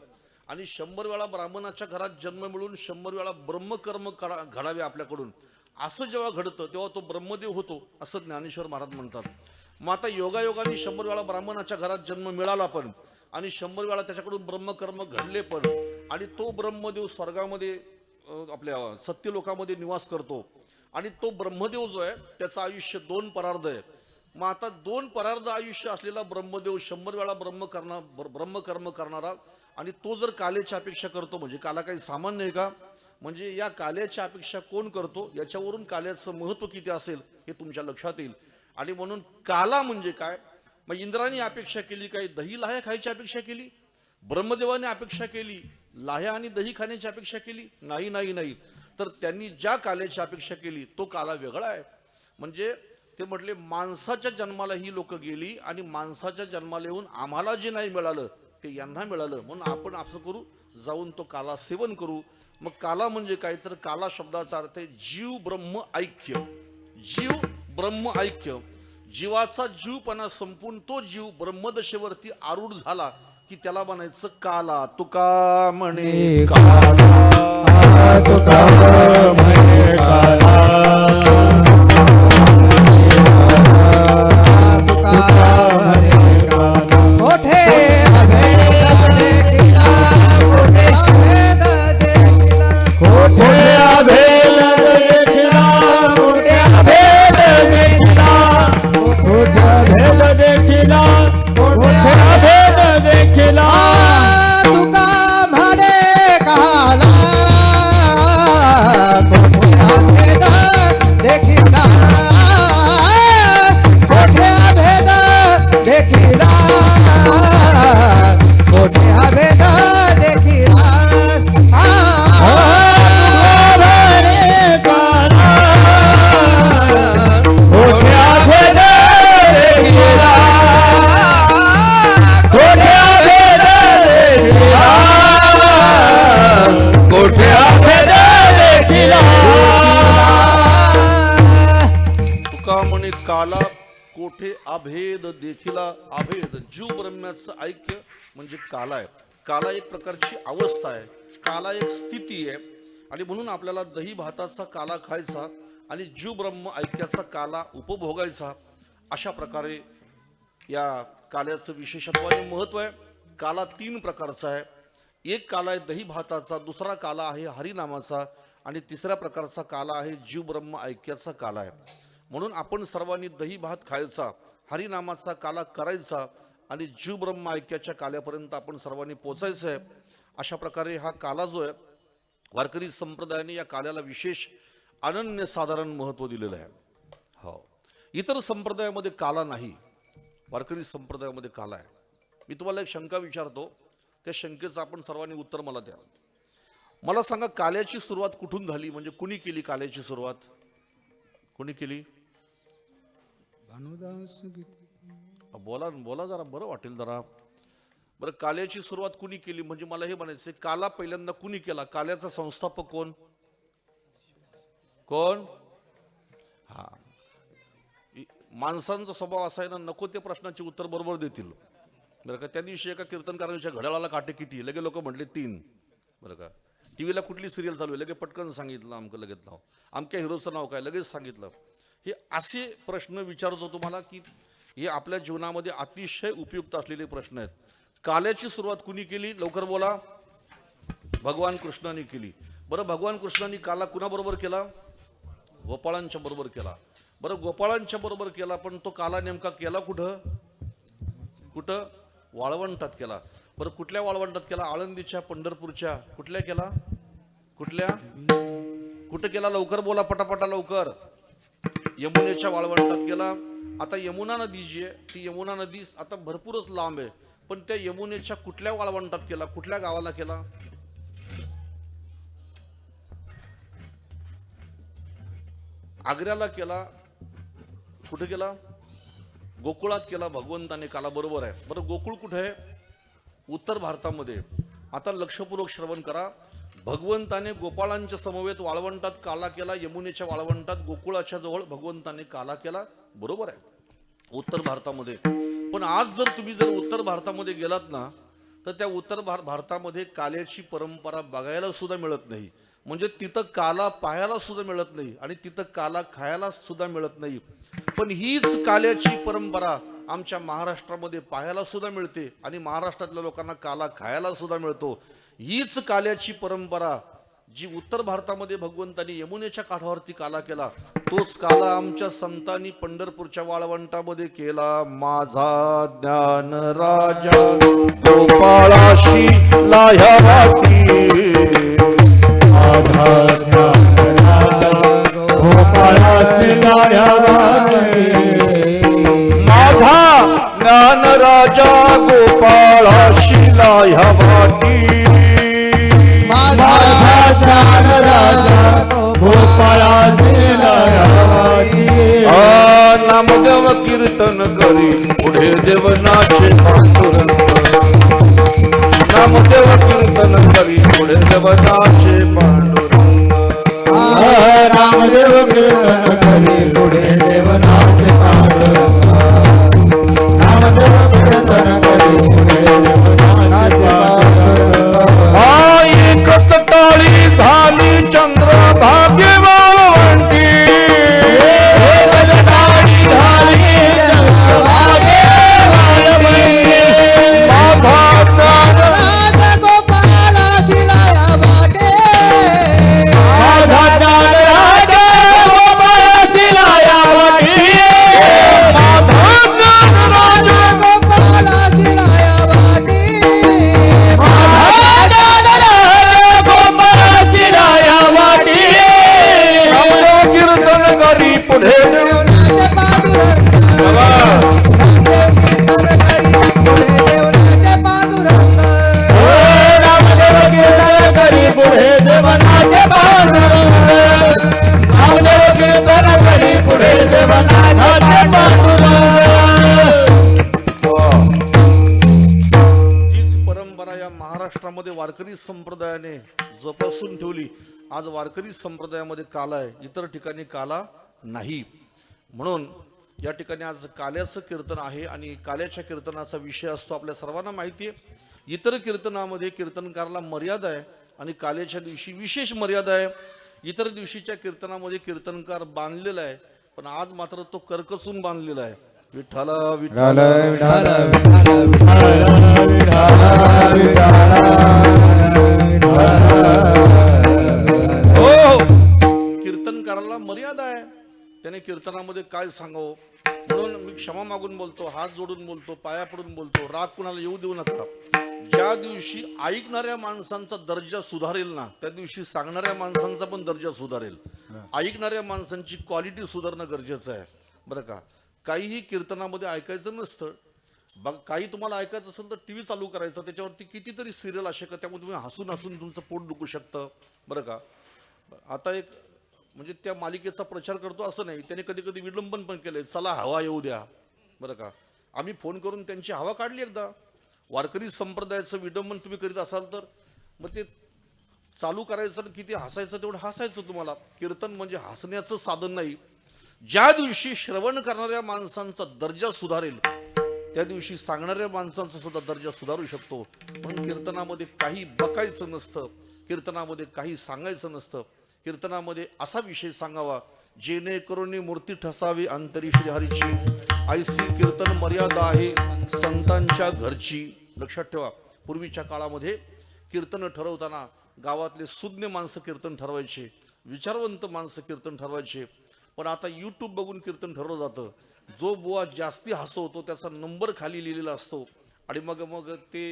[SPEAKER 3] आणि 100 वेळा ब्राह्मणाच्या घरात जन्म मिळून 100 वेळा ब्रह्मकर्म घडावे आपल्याकडून, असं जेव्हा घडतं तेव्हा तो ब्रह्मदेव होतो असं ज्ञानेश्वर महाराज म्हणतात. मग आता योगायोगाने 100 वेळा ब्राह्मणाच्या घरात जन्म मिळाला पण आणि 100 वेळा त्याच्याकडून ब्रह्मकर्म घडले पण, आणि तो ब्रह्मदेव स्वर्गामध्ये आपल्या सत्यलोकामध्ये निवास करतो. आणि तो ब्रह्मदेव जो आहे त्याचं आयुष्य 2 परार्ध आहे. मग आता 2 परार्ध आयुष्य असलेला ब्रह्मदेव 100 वेळा ब्रह्मकर्म करणारा, आणि तो जर काल्याची अपेक्षा करतो, म्हणजे काला काही सामान्य आहे का? म्हणजे या काल्याची अपेक्षा कोण करतो याच्यावरून काल्याचं महत्व किती असेल हे तुमच्या लक्षात येईल. आणि म्हणून काला म्हणजे काय? मग इंद्राने अपेक्षा केली काय? दही लाह्या खायची अपेक्षा केली. ब्रह्मदेवाने अपेक्षा केली लाह्या आणि दही खाण्याची अपेक्षा केली? नाही नाही नाही. तर त्यांनी ज्या काल्याची अपेक्षा केली तो काला वेगळा आहे. म्हणजे ते म्हटले माणसाच्या जन्माला ही लोक गेली आणि माणसाच्या जन्माला येऊन आम्हाला जे नाही मिळालं ते यांना मिळालं, म्हणून आपण असं करू, जाऊन तो काला सेवन करू. मग काला म्हणजे काय? तर काला शब्दाचा अर्थ आहे जीव ब्रह्म ऐक्य. जीव ब्रह्म ऐक्य, जीवाचा जीवपणा संपून तो जीव ब्रह्मदशेवरती आरूढ झाला की त्याला म्हणायचं काला. तुका म्हणे काला
[SPEAKER 2] तुका म्हणे काला
[SPEAKER 1] मोठे अभेद देखिला मोठे अभेद देखिला
[SPEAKER 2] मोठे अभेद देखिला मोठे अभेद देखिला मोठे अभेद देखिला मोठे अभेद देखिला
[SPEAKER 1] तुका म्हणे काला मोठे अभेद देखिला मोठे अभेद देखिला मोठे अभेद देखिला
[SPEAKER 3] तुका म्हणे काला कोठे अभेद देखिला. अभेद जीव ब्रह्म्याचं ऐक्य म्हणजे काला आहे. काला एक प्रकारची अवस्था आहे, काला एक स्थिती आहे. आणि म्हणून आपल्याला दही भाताचा काला खायचा आणि जीव ब्रह्म ऐक्याचा काला उपभोगायचा. अशा प्रकारे या काल्याचं विशेषत्व आणि महत्त्व आहे. काला 3 प्रकारचा आहे. एक काला आहे दही भाताचा, दुसरा काला आहे हरिनामाचा आणि तिसऱ्या प्रकारचा काला आहे जीव ब्रह्म ऐक्याचा काला आहे. म्हणून आपण सर्वांनी दही भात खायचा, हरिनामाचा काला करायचा आणि जीव ब्रह्म ऐक्याच्या काल्यापर्यंत आपण सर्वांनी पोचायचं आहे. अशा प्रकारे हा काला जो आहे वारकरी संप्रदायाने या काल्याला विशेष अनन्यसाधारण महत्त्व दिलेलं आहे. हो, इतर संप्रदायामध्ये काला नाही, वारकरी संप्रदायामध्ये काला आहे. मी तुम्हाला एक शंका विचारतो, त्या शंकेचं आपण सर्वांनी उत्तर मला द्या. मला सांगा, काल्याची सुरुवात कुठून झाली? म्हणजे कुणी केली काल्याची सुरुवात? कुणी केली? बोला बोला जरा, बरं वाटेल जरा. बरं, काल्याची सुरुवात कुणी केली? म्हणजे मला हे म्हणायचं, काला पहिल्यांदा कुणी केला? काल्याचा संस्थापक कोण? कोण? हा, माणसांचा स्वभाव असा आहे ना, नको ते प्रश्नाचे उत्तर बरोबर देतील. बरं का, त्या दिवशी एका कीर्तनकारांच्या घड्याळाला काटे किती, लगे लोक म्हटले 3. बरं का, टीव्हीला कुठली सिरियल चालू आहे, लगे पटकन सांगितलं आमचं, लगेच नाव आमच्या हिरोचं नाव काय, लगेच सांगितलं. हे असे प्रश्न विचारतो तुम्हाला की हे आपल्या जीवनामध्ये अतिशय उपयुक्त असलेले प्रश्न आहेत. काल्याची सुरुवात कुणी केली? लवकर बोला. भगवान कृष्णाने केली. बरं, भगवान कृष्णाने काला कुणाबरोबर केला? गोपाळांच्या बरोबर केला. बरं, गोपाळांच्या बरोबर केला, पण तो काला नेमका केला कुठं? कुठं? वाळवंटात केला. बरं, कुठल्या वाळवंटात केला? आळंदीच्या, पंढरपूरच्या, कुठल्या केला? कुठल्या? कुठं केला? लवकर बोला, पटापटा लवकर. यमुनेच्या वाळवंटात केला. आता यमुना नदी जी आहे, ती यमुना नदी आता भरपूरच लांब आहे, पण त्या यमुनेच्या कुठल्या वाळवंटात केला? कुठल्या गावाला केला? आग्र्याला केला. कुठे केला? गोकुळात केला भगवंताने काला. बरोबर आहे. बरं, गोकुळ कुठे आहे? उत्तर भारतामध्ये. आता लक्षपूर्वक श्रवण करा. भगवंताने गोपाळांच्या समवेत वाळवंटात काला केला, यमुनेच्या वाळवंटात गोकुळाच्या जवळ भगवंताने काला केला. बरोबर आहे, उत्तर भारतामध्ये. पण आज जर तुम्ही उत्तर भारतामध्ये गेलात ना, तर त्या उत्तर भारतामध्ये काल्याची परंपरा बघायला सुद्धा मिळत नाही. म्हणजे तिथं काला पाहायला सुद्धा मिळत नाही आणि तिथं काला खायला सुद्धा मिळत नाही. पण हीच काल्याची परंपरा आमच्या महाराष्ट्रामध्ये पाहायला सुद्धा मिळते आणि महाराष्ट्रातल्या लोकांना काला खायला सुद्धा मिळतो. हीच काल्याची परंपरा जी उत्तर भारतामध्ये भगवंतांनी यमुनेच्या काठावरती काला केला, तोच काला आमच्या संतांनी पंढरपूरच्या वाळवंटामध्ये केला. माझा ज्ञान राजा गोपाळाशी लाह्या वाटी,
[SPEAKER 2] माझा ज्ञान राजा गोपाळाशी लाह्या वाटी,
[SPEAKER 3] माझा ज्ञान राजा गोपाळाशी लाह्या वाटी,
[SPEAKER 2] माझा ज्ञान राजा गोपाळाशी लाह्या वाटी.
[SPEAKER 3] नामदेव कीर्तन करी पुढे देवनाचे पांडुरंग, नामदेव कीर्तन करी पुढे देवनाचे पांडुरंग,
[SPEAKER 2] नामदेव कीर्तन करी पुढे देवनाचे पांडुरंग, नामदेव कीर्तन करी पुढे देवनाचे पांडुरंग.
[SPEAKER 3] एकच टाळी झाली वारकरी संप्रदायाने जोपासून ठेवली. आज वारकरी संप्रदायामध्ये काला आहे, इतर ठिकाणी काला नाही. म्हणून या ठिकाणी आज काल्याचं कीर्तन आहे आणि काल्याच्या कीर्तनाचा विषय असतो आपल्या सर्वांना माहिती आहे. इतर कीर्तनामध्ये कीर्तनकाराला मर्यादा आहे आणि काल्याच्या दिवशी विशेष मर्यादा आहे. इतर दिवशीच्या कीर्तनामध्ये कीर्तनकार बांधलेला आहे, पण आज मात्र तो करकसून बांधलेला आहे. विठ्ठल विठ्ठल हो, कीर्तनकाराला मर्यादा आहे. त्याने कीर्तनामध्ये काय सांगावं, म्हणून मी क्षमा मागून बोलतो, हात जोडून बोलतो, पाया पडून बोलतो. राग कुणाला येऊ देऊ नका. ज्या दिवशी ऐकणाऱ्या माणसांचा दर्जा सुधारेल ना, त्या दिवशी सांगणाऱ्या माणसांचा पण दर्जा सुधारेल. ऐकणाऱ्या माणसांची क्वालिटी सुधारणं गरजेचं आहे बरं का. काहीही कीर्तनामध्ये ऐकायचं नसतं. बघ, काही तुम्हाला ऐकायचं असेल तर टीव्ही चालू करायचं, त्याच्यावरती कितीतरी सिरियल असे का त्यामुळे तुम्ही हसून हसून तुमचं पोट दुखू शकतं बरं का. आता एक म्हणजे त्या मालिकेचा प्रचार करतो असं नाही, त्याने कधी कधी विडंबन पण केलंय, चला हवा येऊ द्या बरं का. आम्ही फोन करून त्यांची हवा काढली एकदा. वारकरी संप्रदायाचं विडंबन तुम्ही करीत असाल तर मग ते चालू करायचं आणि किती हसायचं तेवढं हसायचं. तुम्हाला कीर्तन म्हणजे हसण्याचं साधन नाही. ज्या दिवशी श्रवण करणाऱ्या माणसांचा दर्जा सुधारेल त्या दिवशी सांगणाऱ्या माणसांचा सुद्धा दर्जा सुधारू शकतो. म्हणून कीर्तनामध्ये काही बकायचं नसतं, कीर्तनामध्ये काही सांगायचं नसतं. कीर्तनामध्ये असा विषय सांगावा जेणेकरून मूर्ती ठसावी अंतरी श्रीहरीची, ऐसी कीर्तन मर्यादा आहे संतांच्या घरची. लक्षात ठेवा, पूर्वीच्या काळामध्ये कीर्तन ठरवताना गावातले सुज्ञ माणसं कीर्तन ठरवायचे, विचारवंत माणसं कीर्तन ठरवायचे. पण आता यूट्यूब बघून कीर्तन ठरवलं जातं. जो बुवा जास्ती हसवतो त्याचा नंबर खाली लिहिलेला असतो आणि मग ते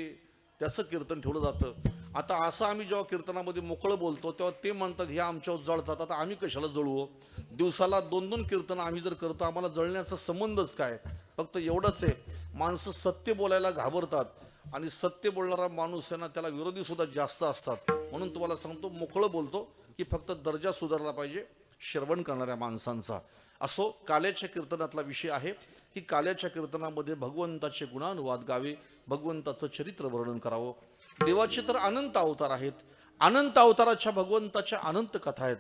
[SPEAKER 3] त्याचं कीर्तन ठेवलं जातं. आता असं आम्ही जेव्हा कीर्तनामध्ये मोकळं बोलतो तेव्हा ते म्हणतात हे आमच्यावर जळतात. आता आम्ही कशाला जळू? दिवसाला 2-2 कीर्तन आम्ही जर करतो, आम्हाला जळण्याचा संबंधच काय? फक्त एवढंच आहे, माणसं सत्य बोलायला घाबरतात आणि सत्य बोलणारा माणूस आहे ना, त्याला विरोधी सुद्धा जास्त असतात. म्हणून तुम्हाला सांगतो, मोकळं बोलतो की फक्त दर्जा सुधारला पाहिजे श्रवण करणाऱ्या माणसांचा. असो, काल्याच्या कीर्तनातला विषय आहे की काल्याच्या कीर्तनामध्ये भगवंताचे गुणानुवाद गावे, भगवंताचं चरित्र वर्णन करावं. देवाचे तर अनंत अवतार आहेत, अनंत अवताराच्या भगवंताच्या अनंत कथा आहेत.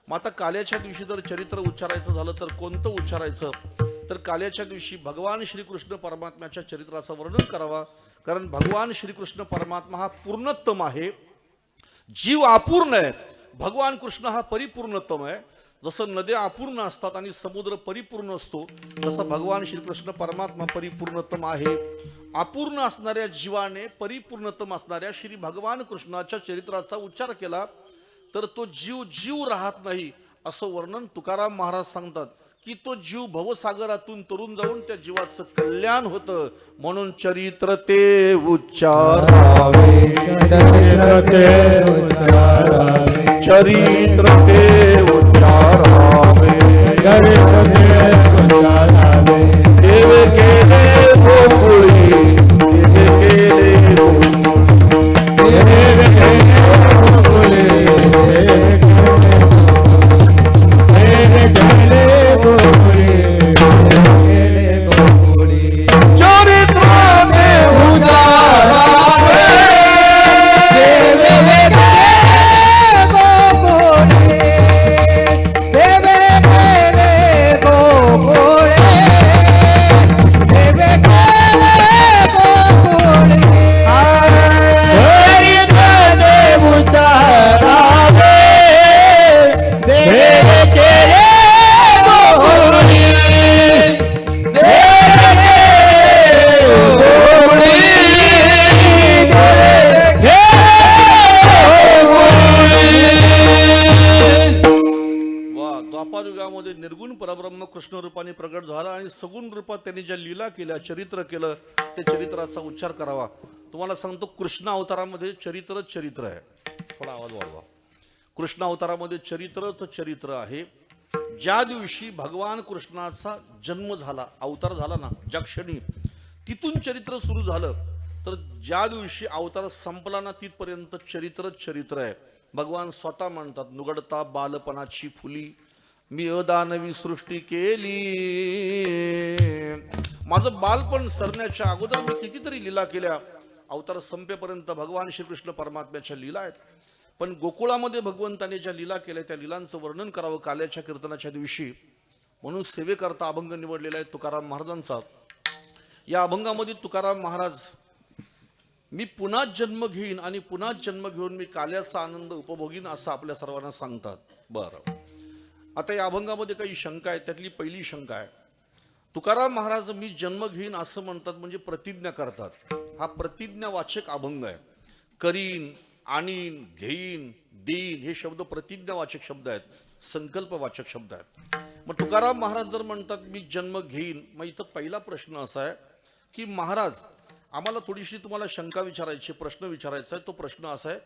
[SPEAKER 3] मग आता काल्याच्या दिवशी जर चरित्र उच्चारायचं झालं तर कोणतं उच्चारायचं? तर काल्याच्या दिवशी भगवान श्रीकृष्ण परमात्म्याच्या चरित्राचं वर्णन करावा. कारण भगवान श्रीकृष्ण परमात्मा हा पूर्णत्तम आहे, जीव अपूर्ण आहे. भगवान कृष्ण हा परिपूर्णतम आहे. जसं नद्या अपूर्ण असतात आणि समुद्र परिपूर्ण असतो, तसं भगवान श्रीकृष्ण परमात्मा परिपूर्णतम आहे. अपूर्ण असणाऱ्या जीवाने परिपूर्णतम असणाऱ्या श्री भगवान कृष्णाच्या चरित्राचा उच्चार केला तर तो जीव जीव राहत नाही, असं वर्णन तुकाराम महाराज सांगतात की तो जीव भवसागरातून तरुण जाऊन त्या जीवाचं कल्याण होतं. म्हणून चरित्र ते उच्चारावे, चरित्र ते उच्चारावे, चरित्र ते उच्चारावे, देव केले गोकुळी, देव केले निर्गुण परब्रह्म कृष्ण रूपाने प्रगट झाला आणि सगुण रूपात त्यांनी ज्या लीला केल्या, चरित्र केलं, ते चरित्राचा उच्चार करावा. तुम्हाला सांगतो, कृष्ण अवतारामध्ये चरित्र आहे. थोडा आवाज वाढवा. कृष्ण अवतारामध्ये चरित्र आहे. ज्या दिवशी भगवान कृष्णाचा जन्म झाला, अवतार झाला ना, ज्या क्षणी तिथून चरित्र सुरू झालं, तर ज्या दिवशी अवतार संपला ना, तिथपर्यंत चरित्र आहे. भगवान स्वतः म्हणतात, नुगडता बालपणाची फुली मी अदानवी सृष्टी केली. माझं बालपण सरण्याच्या अगोदर मी कितीतरी लीला केल्या. अवतार संपेपर्यंत भगवान श्रीकृष्ण परमात्म्याच्या लीला आहेत. पण गोकुळामध्ये भगवंताने ज्या लीला केल्या त्या लीलांचं वर्णन करावं काल्याच्या कीर्तनाच्या दिवशी, म्हणून सेवेकरता अभंग निवडलेला आहे तुकाराम महाराजांचा. या अभंगामध्ये तुकाराम महाराज मी पुन्हा जन्म घेईन आणि पुन्हा जन्म घेऊन मी काल्याचा आनंद उपभोगीन असं आपल्या सर्वांना सांगतात. बरं, आता या अभंगामध्ये काही शंका आहेत. त्यातली पहिली शंका आहे, तुकाराम महाराज मी जन्म घेईन असं म्हणतात म्हणजे प्रतिज्ञा करतात. हा प्रतिज्ञावाचक अभंग आहे. करीन, आणीन, घेईन, देईन हे शब्द प्रतिज्ञावाचक शब्द आहेत, संकल्पवाचक शब्द आहेत. मग तुकाराम महाराज जर म्हणतात मी जन्म घेईन, मग इथं पहिला प्रश्न असा आहे की महाराज आम्हाला थोडीशी तुम्हाला शंका विचारायची, प्रश्न विचारायचा आहे. तो प्रश्न असा आहे,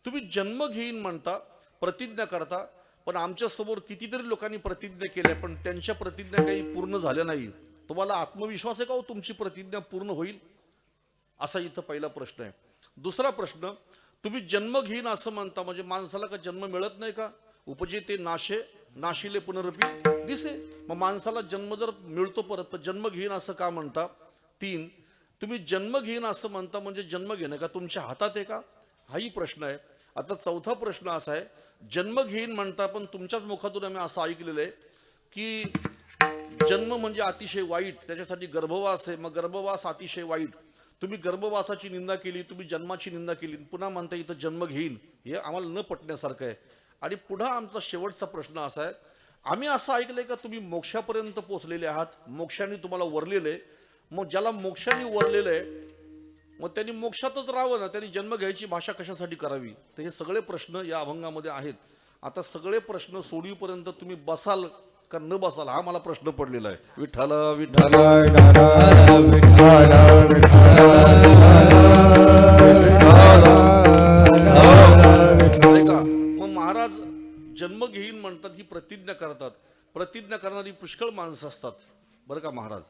[SPEAKER 3] तुम्ही जन्म घेईन म्हणता, प्रतिज्ञा करता, पण आमच्या समोर कितीतरी लोकांनी प्रतिज्ञा केल्या पण त्यांच्या प्रतिज्ञा काही पूर्ण झाल्या नाही. तुम्हाला आत्मविश्वास आहे का हो तुमची प्रतिज्ञा पूर्ण होईल? असा इथं पहिला प्रश्न आहे. दुसरा प्रश्न, तुम्ही जन्म घेईन असं म्हणता म्हणजे माणसाला का जन्म मिळत नाही का? उपजे ते नाशे नाशिले पुनरपी दिसे. मग माणसाला जन्म जर मिळतो परत तर जन्म घेईन असं का म्हणता? 3, तुम्ही जन्म घेईन असं म्हणता म्हणजे जन्म घेणं का तुमच्या हातात आहे का? हाही प्रश्न आहे. आता चौथा प्रश्न असा आहे, जन्म घेईन म्हणता पण तुमच्याच मुखातून आम्ही असं ऐकलेलं आहे की जन्म म्हणजे अतिशय वाईट, त्याच्यासाठी गर्भवास आहे, मग गर्भवास अतिशय वाईट. तुम्ही गर्भवासाची निंदा केली, तुम्ही जन्माची निंदा केली, पुन्हा म्हणता इथं जन्म घेईन, हे आम्हाला न पटण्यासारखं आहे. आणि पुन्हा आमचा शेवटचा प्रश्न असा आहे, आम्ही असं ऐकलंय का तुम्ही मोक्षापर्यंत पोहोचलेले आहात, मोक्षाने तुम्हाला वरलेलं आहे. मग ज्याला मोक्षाने वरलेलं आहे मग त्यांनी मोक्षातच राहावं ना, त्यांनी जन्म घ्यायची भाषा कशासाठी करावी? तर हे सगळे प्रश्न या अभंगामध्ये आहेत. आता सगळे प्रश्न सोडवीपर्यंत तुम्ही बसाल का न बसाल हा मला प्रश्न पडलेला आहे. विठ्ठल विठ्ठल ऐका, मग महाराज जन्म घेईन म्हणतात, ही प्रतिज्ञा करतात. प्रतिज्ञा करणारी पुष्कळ माणसं असतात बरं का महाराज,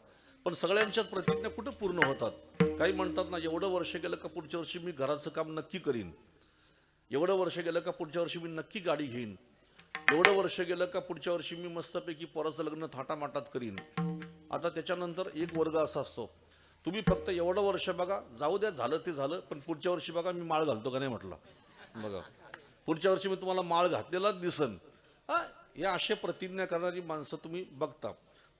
[SPEAKER 3] पण सगळ्यांच्याच प्रतिज्ञा कुठे पूर्ण होतात? काही म्हणतात ना, एवढं वर्ष गेलं का पुढच्या वर्षी मी घराचं काम नक्की करीन, एवढं वर्ष गेलं का पुढच्या वर्षी मी नक्की गाडी घेईन, एवढं वर्ष गेलं का पुढच्या वर्षी मी मस्तपैकी पोराचं लग्न थाटामाटात करीन. आता त्याच्यानंतर एक वर्ग असा असतो, तुम्ही फक्त एवढं वर्ष बघा, जाऊ द्या, झालं ते झालं, पण पुढच्या वर्षी बघा मी माळ घालतो का नाही म्हटलं. बघा पुढच्या वर्षी मी तुम्हाला माळ घातलेलाच दिसन. या अशा प्रतिज्ञा करणारी माणसं तुम्ही बघता.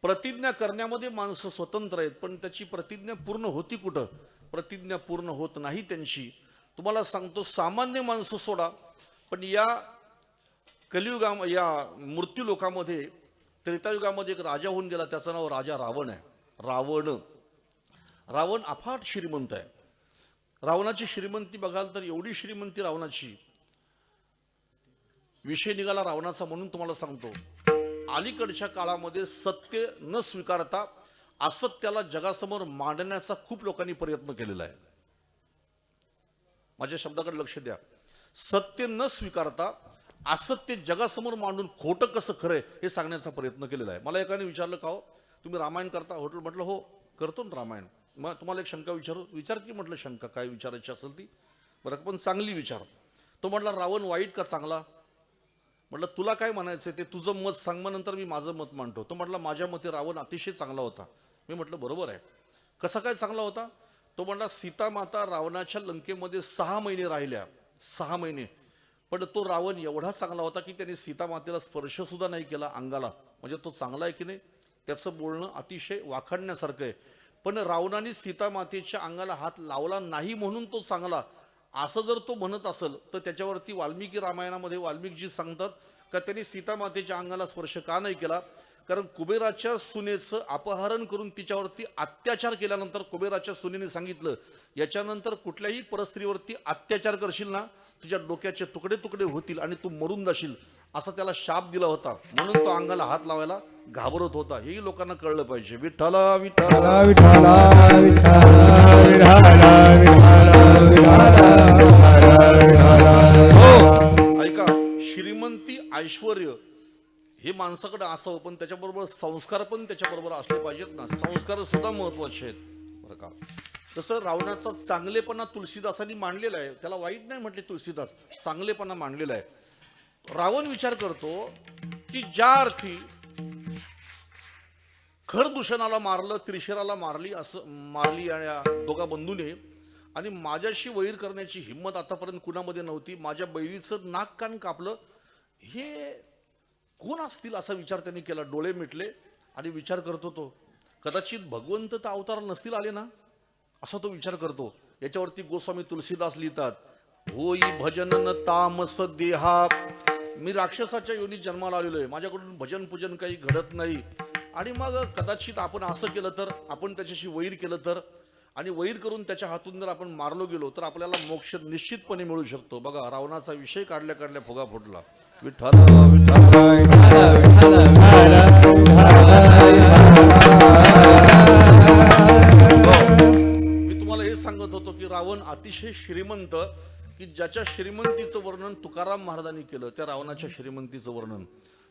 [SPEAKER 3] प्रतिज्ञा करण्यामध्ये माणसं स्वतंत्र आहेत, पण त्याची प्रतिज्ञा पूर्ण होती कुठं? प्रतिज्ञा पूर्ण होत नाही त्यांची. तुम्हाला सांगतो, सामान्य माणसं सोडा, पण या या मृत्यू लोकामध्ये त्रेतायुगामध्ये एक राजा होऊन गेला, त्याचं नाव राजा रावण आहे. रावण अफाट श्रीमंत आहे. रावणाची श्रीमंती बघाल तर एवढी श्रीमंती रावणाची, विषय निघाला रावणाचा म्हणून तुम्हाला सांगतो. अलीकडच्या काळामध्ये सत्य न स्वीकारता असत्याला जगासमोर मांडण्याचा खूप लोकांनी प्रयत्न केलेला आहे. माझ्या शब्दाकडे लक्ष द्या. सत्य न स्वीकारता असत्य जगासमोर मांडून खोटं कसं खरंय हे सांगण्याचा प्रयत्न केलेला आहे. मला एकाने विचारलं, का हो तुम्ही रामायण करता? म्हटलं हो करतो ना रामायण. मग तुम्हाला एक शंका विचार की म्हटलं शंका काय विचारायची असेल ती, बरं पण चांगली विचार. तो म्हटला रावण वाईट का चांगला? म्हटलं तुला काय म्हणायचं ते तुझं मत सांग, मग नंतर मी माझं मत मांडतो. तो म्हटला माझ्या मते रावण अतिशय चांगला होता. मी म्हटलं बरोबर आहे. कसा काय चांगला होता? तो म्हटला सीता माता रावणाच्या लंकेमध्ये 6 महिने राहिल्या, 6 महिने, पण तो रावण एवढा चांगला होता की त्याने सीता मातेला स्पर्श सुद्धा नाही केला अंगाला. म्हणजे तो चांगला आहे की नाही? त्याचं बोलणं अतिशय वाखाणण्यासारखं आहे. पण रावणाने सीता मातेच्या अंगाला हात लावला नाही म्हणून तो चांगला, असं जर तो म्हणत असेल तर त्याच्यावरती वाल्मिकी रामायणामध्ये वाल्मिकजी सांगतात का त्यांनी सीता मातेच्या अंगाला स्पर्श का नाही केला? कारण कुबेराच्या सुनेचं अपहरण करून तिच्यावरती अत्याचार केल्यानंतर कुबेराच्या सुनेने सांगितलं, याच्यानंतर कुठल्याही परस्त्रीवरती अत्याचार करशील ना, तुझ्या डोक्याचे तुकडे तुकडे होतील आणि तू मरून जाशील, असा त्याला शाप दिला होता. म्हणून तो अंगाला हात लावायला घाबरत होता. हेही लोकांना कळलं पाहिजे. विठ्ठल विठ्ठल
[SPEAKER 2] विठ्ठल
[SPEAKER 3] ऐका, श्रीमंती ऐश्वर्य हे माणसाकडे असावं, पण त्याच्याबरोबर संस्कार पण त्याच्याबरोबर असले पाहिजेत ना. संस्कार सुद्धा महत्वाचे आहेत बरं का. तसं रावणाचा चांगलेपणा तुलसीदासांनी मांडलेला आहे. त्याला वाईट नाही म्हटले तुलसीदास, चांगलेपणा मांडलेला आहे. रावण विचार करतो की ज्या अर्थी खरदूषणाला मारलं, त्रिशराला मारली, असं मारली आणि दोघा बंधूने, आणि माझ्याशी वैर करण्याची हिंमत आतापर्यंत कुणामध्ये नव्हती. माझ्या बहिणीचं नाक कान कापलं. हे कोण असतील असा विचार त्यांनी केला. डोळे मिटले आणि विचार करतो तो, कदाचित भगवंत तर अवतार नसतील आले ना, असा तो विचार करतो. याच्यावरती गोस्वामी तुलसीदास लिहितात, होई भजन तामस देहा, मी राक्षसाच्या योनीत जन्माला आलेलो आहे, माझ्याकडून भजन पूजन काही घडत नाही. आणि मग कदाचित आपण असं केलं तर, आपण त्याच्याशी वैर केलं तर, आणि वैर करून त्याच्या हातून जर आपण मारलो गेलो तर आपल्याला मोक्ष निश्चितपणे मिळू शकतो. बघा, रावणाचा विषय काढल्या काढल्या फुगा फुटला. विठ्ठल विठ्ठल मी तुम्हाला हे सांगत होतो की रावण अतिशय श्रीमंत, की ज्याच्या श्रीमंतीचं वर्णन तुकाराम महाराजांनी केलं, त्या रावणाच्या श्रीमंतीचं वर्णन.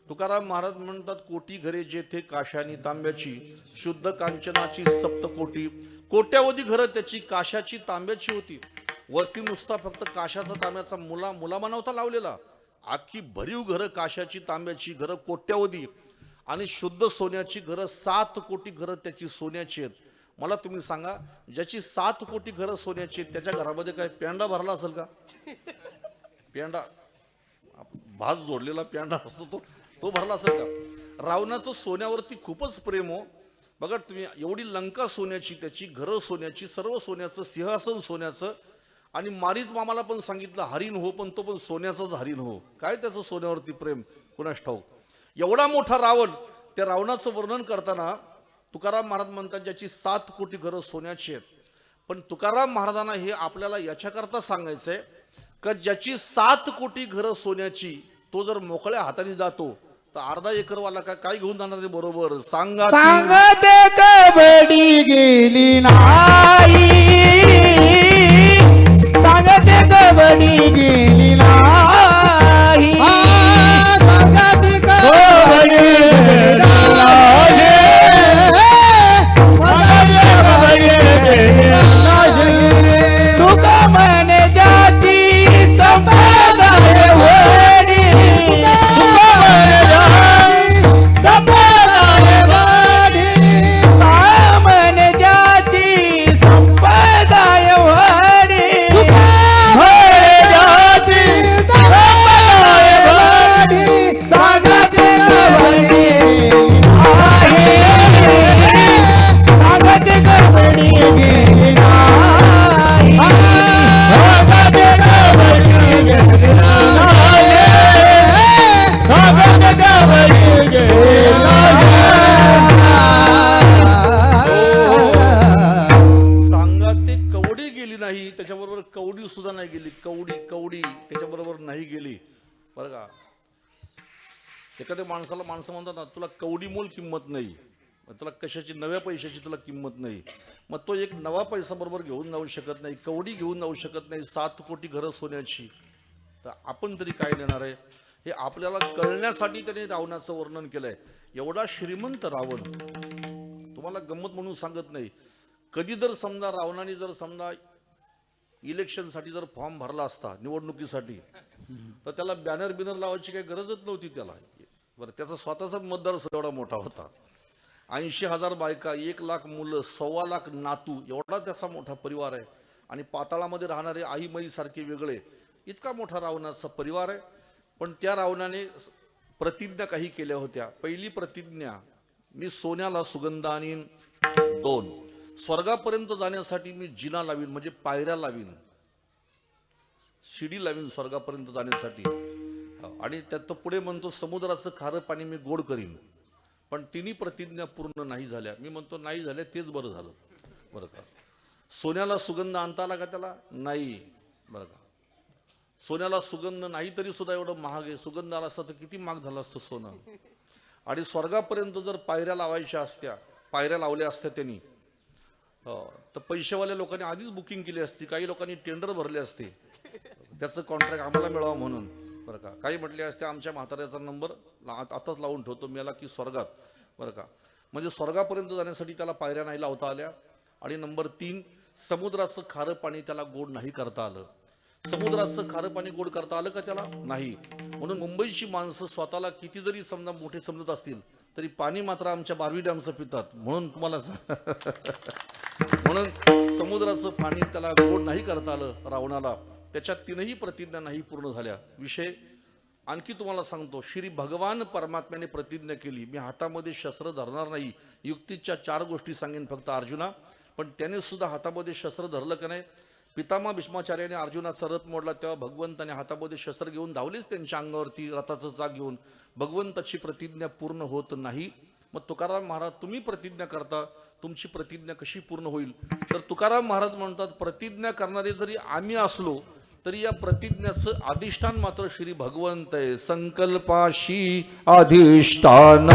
[SPEAKER 3] तुकाराम महाराज म्हणतात, कोटी घरे जेथे काशानी तांब्याची, शुद्ध कांचनाची सप्तकोटी. कोट्यावधी घरं त्याची काशाची तांब्याची होती. वरती नुसता फक्त काशाचा तांब्याचा मुला बनवता लावलेला. आखी भरीव घरं काशाची तांब्याची घरं कोट्यावधी, आणि शुद्ध सोन्याची घरं 7 कोटी घरं त्याची सोन्याची आहेत. मला तुम्ही सांगा, ज्याची 7 कोटी घरं सोन्याची आहेत त्याच्या घरामध्ये काय पेंडा भरला असेल का? पेंडा, भात जोडलेला पेंडा असतो तो भरला असेल का? रावणाचं सोन्यावरती खूपच प्रेम हो. बघा तुम्ही, एवढी लंका सोन्याची, त्याची घरं सोन्याची, सर्व सोन्याचं, सिंहासन सोन्याचं. आणि मारीच मामाला पण सांगितलं हरिण हो, पण तो पण सोन्याचाच हरिण हो. काय त्याचं सोन्यावरती प्रेम कुणास ठाऊक. एवढा मोठा रावण, त्या रावणाचं वर्णन करताना तुकाराम महाराज म्हणतात, ज्याची 7 कोटी घरं सोन्याची आहेत. पण तुकाराम महाराजांना हे आपल्याला याच्याकरता सांगायचंय का, ज्याची 7 कोटी घरं सोन्याची, तो जर मोकळ्या हाताने जातो तर अर्धा एकरवाला काय घेऊन जाणार आहे बरोबर? सांगा.
[SPEAKER 1] सांगते कबड्डी गेली नाही, सांगते कबड्डी गेली नाही, सांगते कबड्डी गेली नाही, तुका म्हणे ज्याची संपदा एवढी, तुका म्हणे ज्याची संपदा एवढी, तुका म्हणे ज्याची संपदा एवढी, तुका म्हणे ज्याची संपदा एवढी, सांगते कबड्डी आहे, सांगते कबड्डी गेली नाही, सांगते कबड्डी गेली नाही, सांगते कबड्डी गेली
[SPEAKER 3] सांगा ते कवडी गेली नाही, त्याच्याबरोबर कवडी सुद्धा नाही गेली. कवडी त्याच्याबरोबर नाही गेली. बरं का, एखाद्या माणसाला माणसं म्हणतात ना, तुला कवडी मोल किंमत नाही, तुला कशाची नव्या पैशाची तुला किंमत नाही. मग तो एक नवा पैसा बरोबर घेऊन जाऊ शकत नाही, कवडी घेऊन जाऊ शकत नाही. 7 कोटी घरं सोन्याची, तर आपण तरी काय देणार आहे? हे आपल्याला कळण्यासाठी त्याने रावणाचं वर्णन केलंय. एवढा श्रीमंत रावण, तुम्हाला गंमत म्हणून सांगत नाही. कधी जर समजा रावणाने जर समजा इलेक्शनसाठी जर फॉर्म भरला असता निवडणुकीसाठी, तर त्याला बॅनर बिनर लावायची काही गरजच नव्हती त्याला. बरं, त्याचा स्वतःचाच मतदारसंघ एवढा मोठा होता. 80,000 बायका, 1 लाख मुलं, 1.25 लाख नातू, एवढा त्याचा मोठा परिवार आहे. आणि पाताळामध्ये राहणारे आई मई सारखे वेगळे, इतका मोठा रावणाचा परिवार आहे. पण त्या रावणाने प्रतिज्ञा काही केल्या होत्या. पहिली प्रतिज्ञा, मी सोन्याला सुगंध आणीन. 2, स्वर्गापर्यंत जाण्यासाठी मी जिना लावीन, म्हणजे पायऱ्या लावीन, शिडी लावीन स्वर्गापर्यंत जाण्यासाठी. आणि त्यात पुढे म्हणतो, समुद्राचं खारं पाणी मी गोड करीन. पण तिन्ही प्रतिज्ञा पूर्ण नाही झाल्या. मी म्हणतो नाही झाल्या तेच बरं झालं. बरं का, सोन्याला सुगंध आणता आला का त्याला? नाही. बरं का, सोन्याला सुगंध नाही तरी सुद्धा एवढं महाग आहे. सुगंध आला असता तर किती महाग झालं असतं सोनं. आणि स्वर्गापर्यंत जर पायऱ्या लावायच्या असत्या, पायऱ्या लावल्या असत्या त्यांनी, तर पैसेवाल्या लोकांनी आधीच बुकिंग केली असती. काही लोकांनी टेंडर भरले असते त्याचं कॉन्ट्रॅक्ट आम्हाला मिळावं म्हणून. बरं का, काही म्हटले असते आमच्या म्हाताऱ्याचा नंबर आताच लावून ठेवतो, मेला की स्वर्गात. बरं का, म्हणजे स्वर्गापर्यंत जाण्यासाठी त्याला पायऱ्या नाही लावता आल्या. आणि नंबर 3, समुद्राचं खारं पाणी त्याला गोड नाही करता आलं. समुद्राचं खारं पाणी गोड करता आलं का त्याला? नाही. म्हणून मुंबईची माणसं स्वतःला किती जरी समजा मोठे समजत असतील तरी पाणी मात्र आमच्या बारवी डॅमचं पितात. म्हणून तुम्हाला म्हणून समुद्राचं पाणी त्याला गोड नाही करता आलं रावणाला, त्याच्या तीनही प्रतिज्ञा नाही पूर्ण झाल्या. विषय आणखी तुम्हाला सांगतो, श्री भगवान परमात्म्याने प्रतिज्ञा केली, मी हातामध्ये शस्त्र धरणार नाही. युक्तीच्या 4 गोष्टी सांगेन फक्त अर्जुना, पण त्याने सुद्धा हातामध्ये शस्त्र धरलं का नाही. पितामह भीष्माचार्याने अर्जुनाचा रथ मोडला तेव्हा भगवंताने हातामध्ये शस्त्र घेऊन धावलेच त्यांच्या अंगावरती रथाचं चाक घेऊन. भगवंताची प्रतिज्ञा पूर्ण होत नाही. मग तुकाराम महाराज तुम्ही प्रतिज्ञा करता, तुमची प्रतिज्ञा कशी पूर्ण होईल. तर तुकाराम महाराज म्हणतात, प्रतिज्ञा करणारे जरी आम्ही असलो तरी या प्रतिज्ञाचं अधिष्ठान मात्र श्री भगवंत आहे. संकल्पाशी अधिष्ठान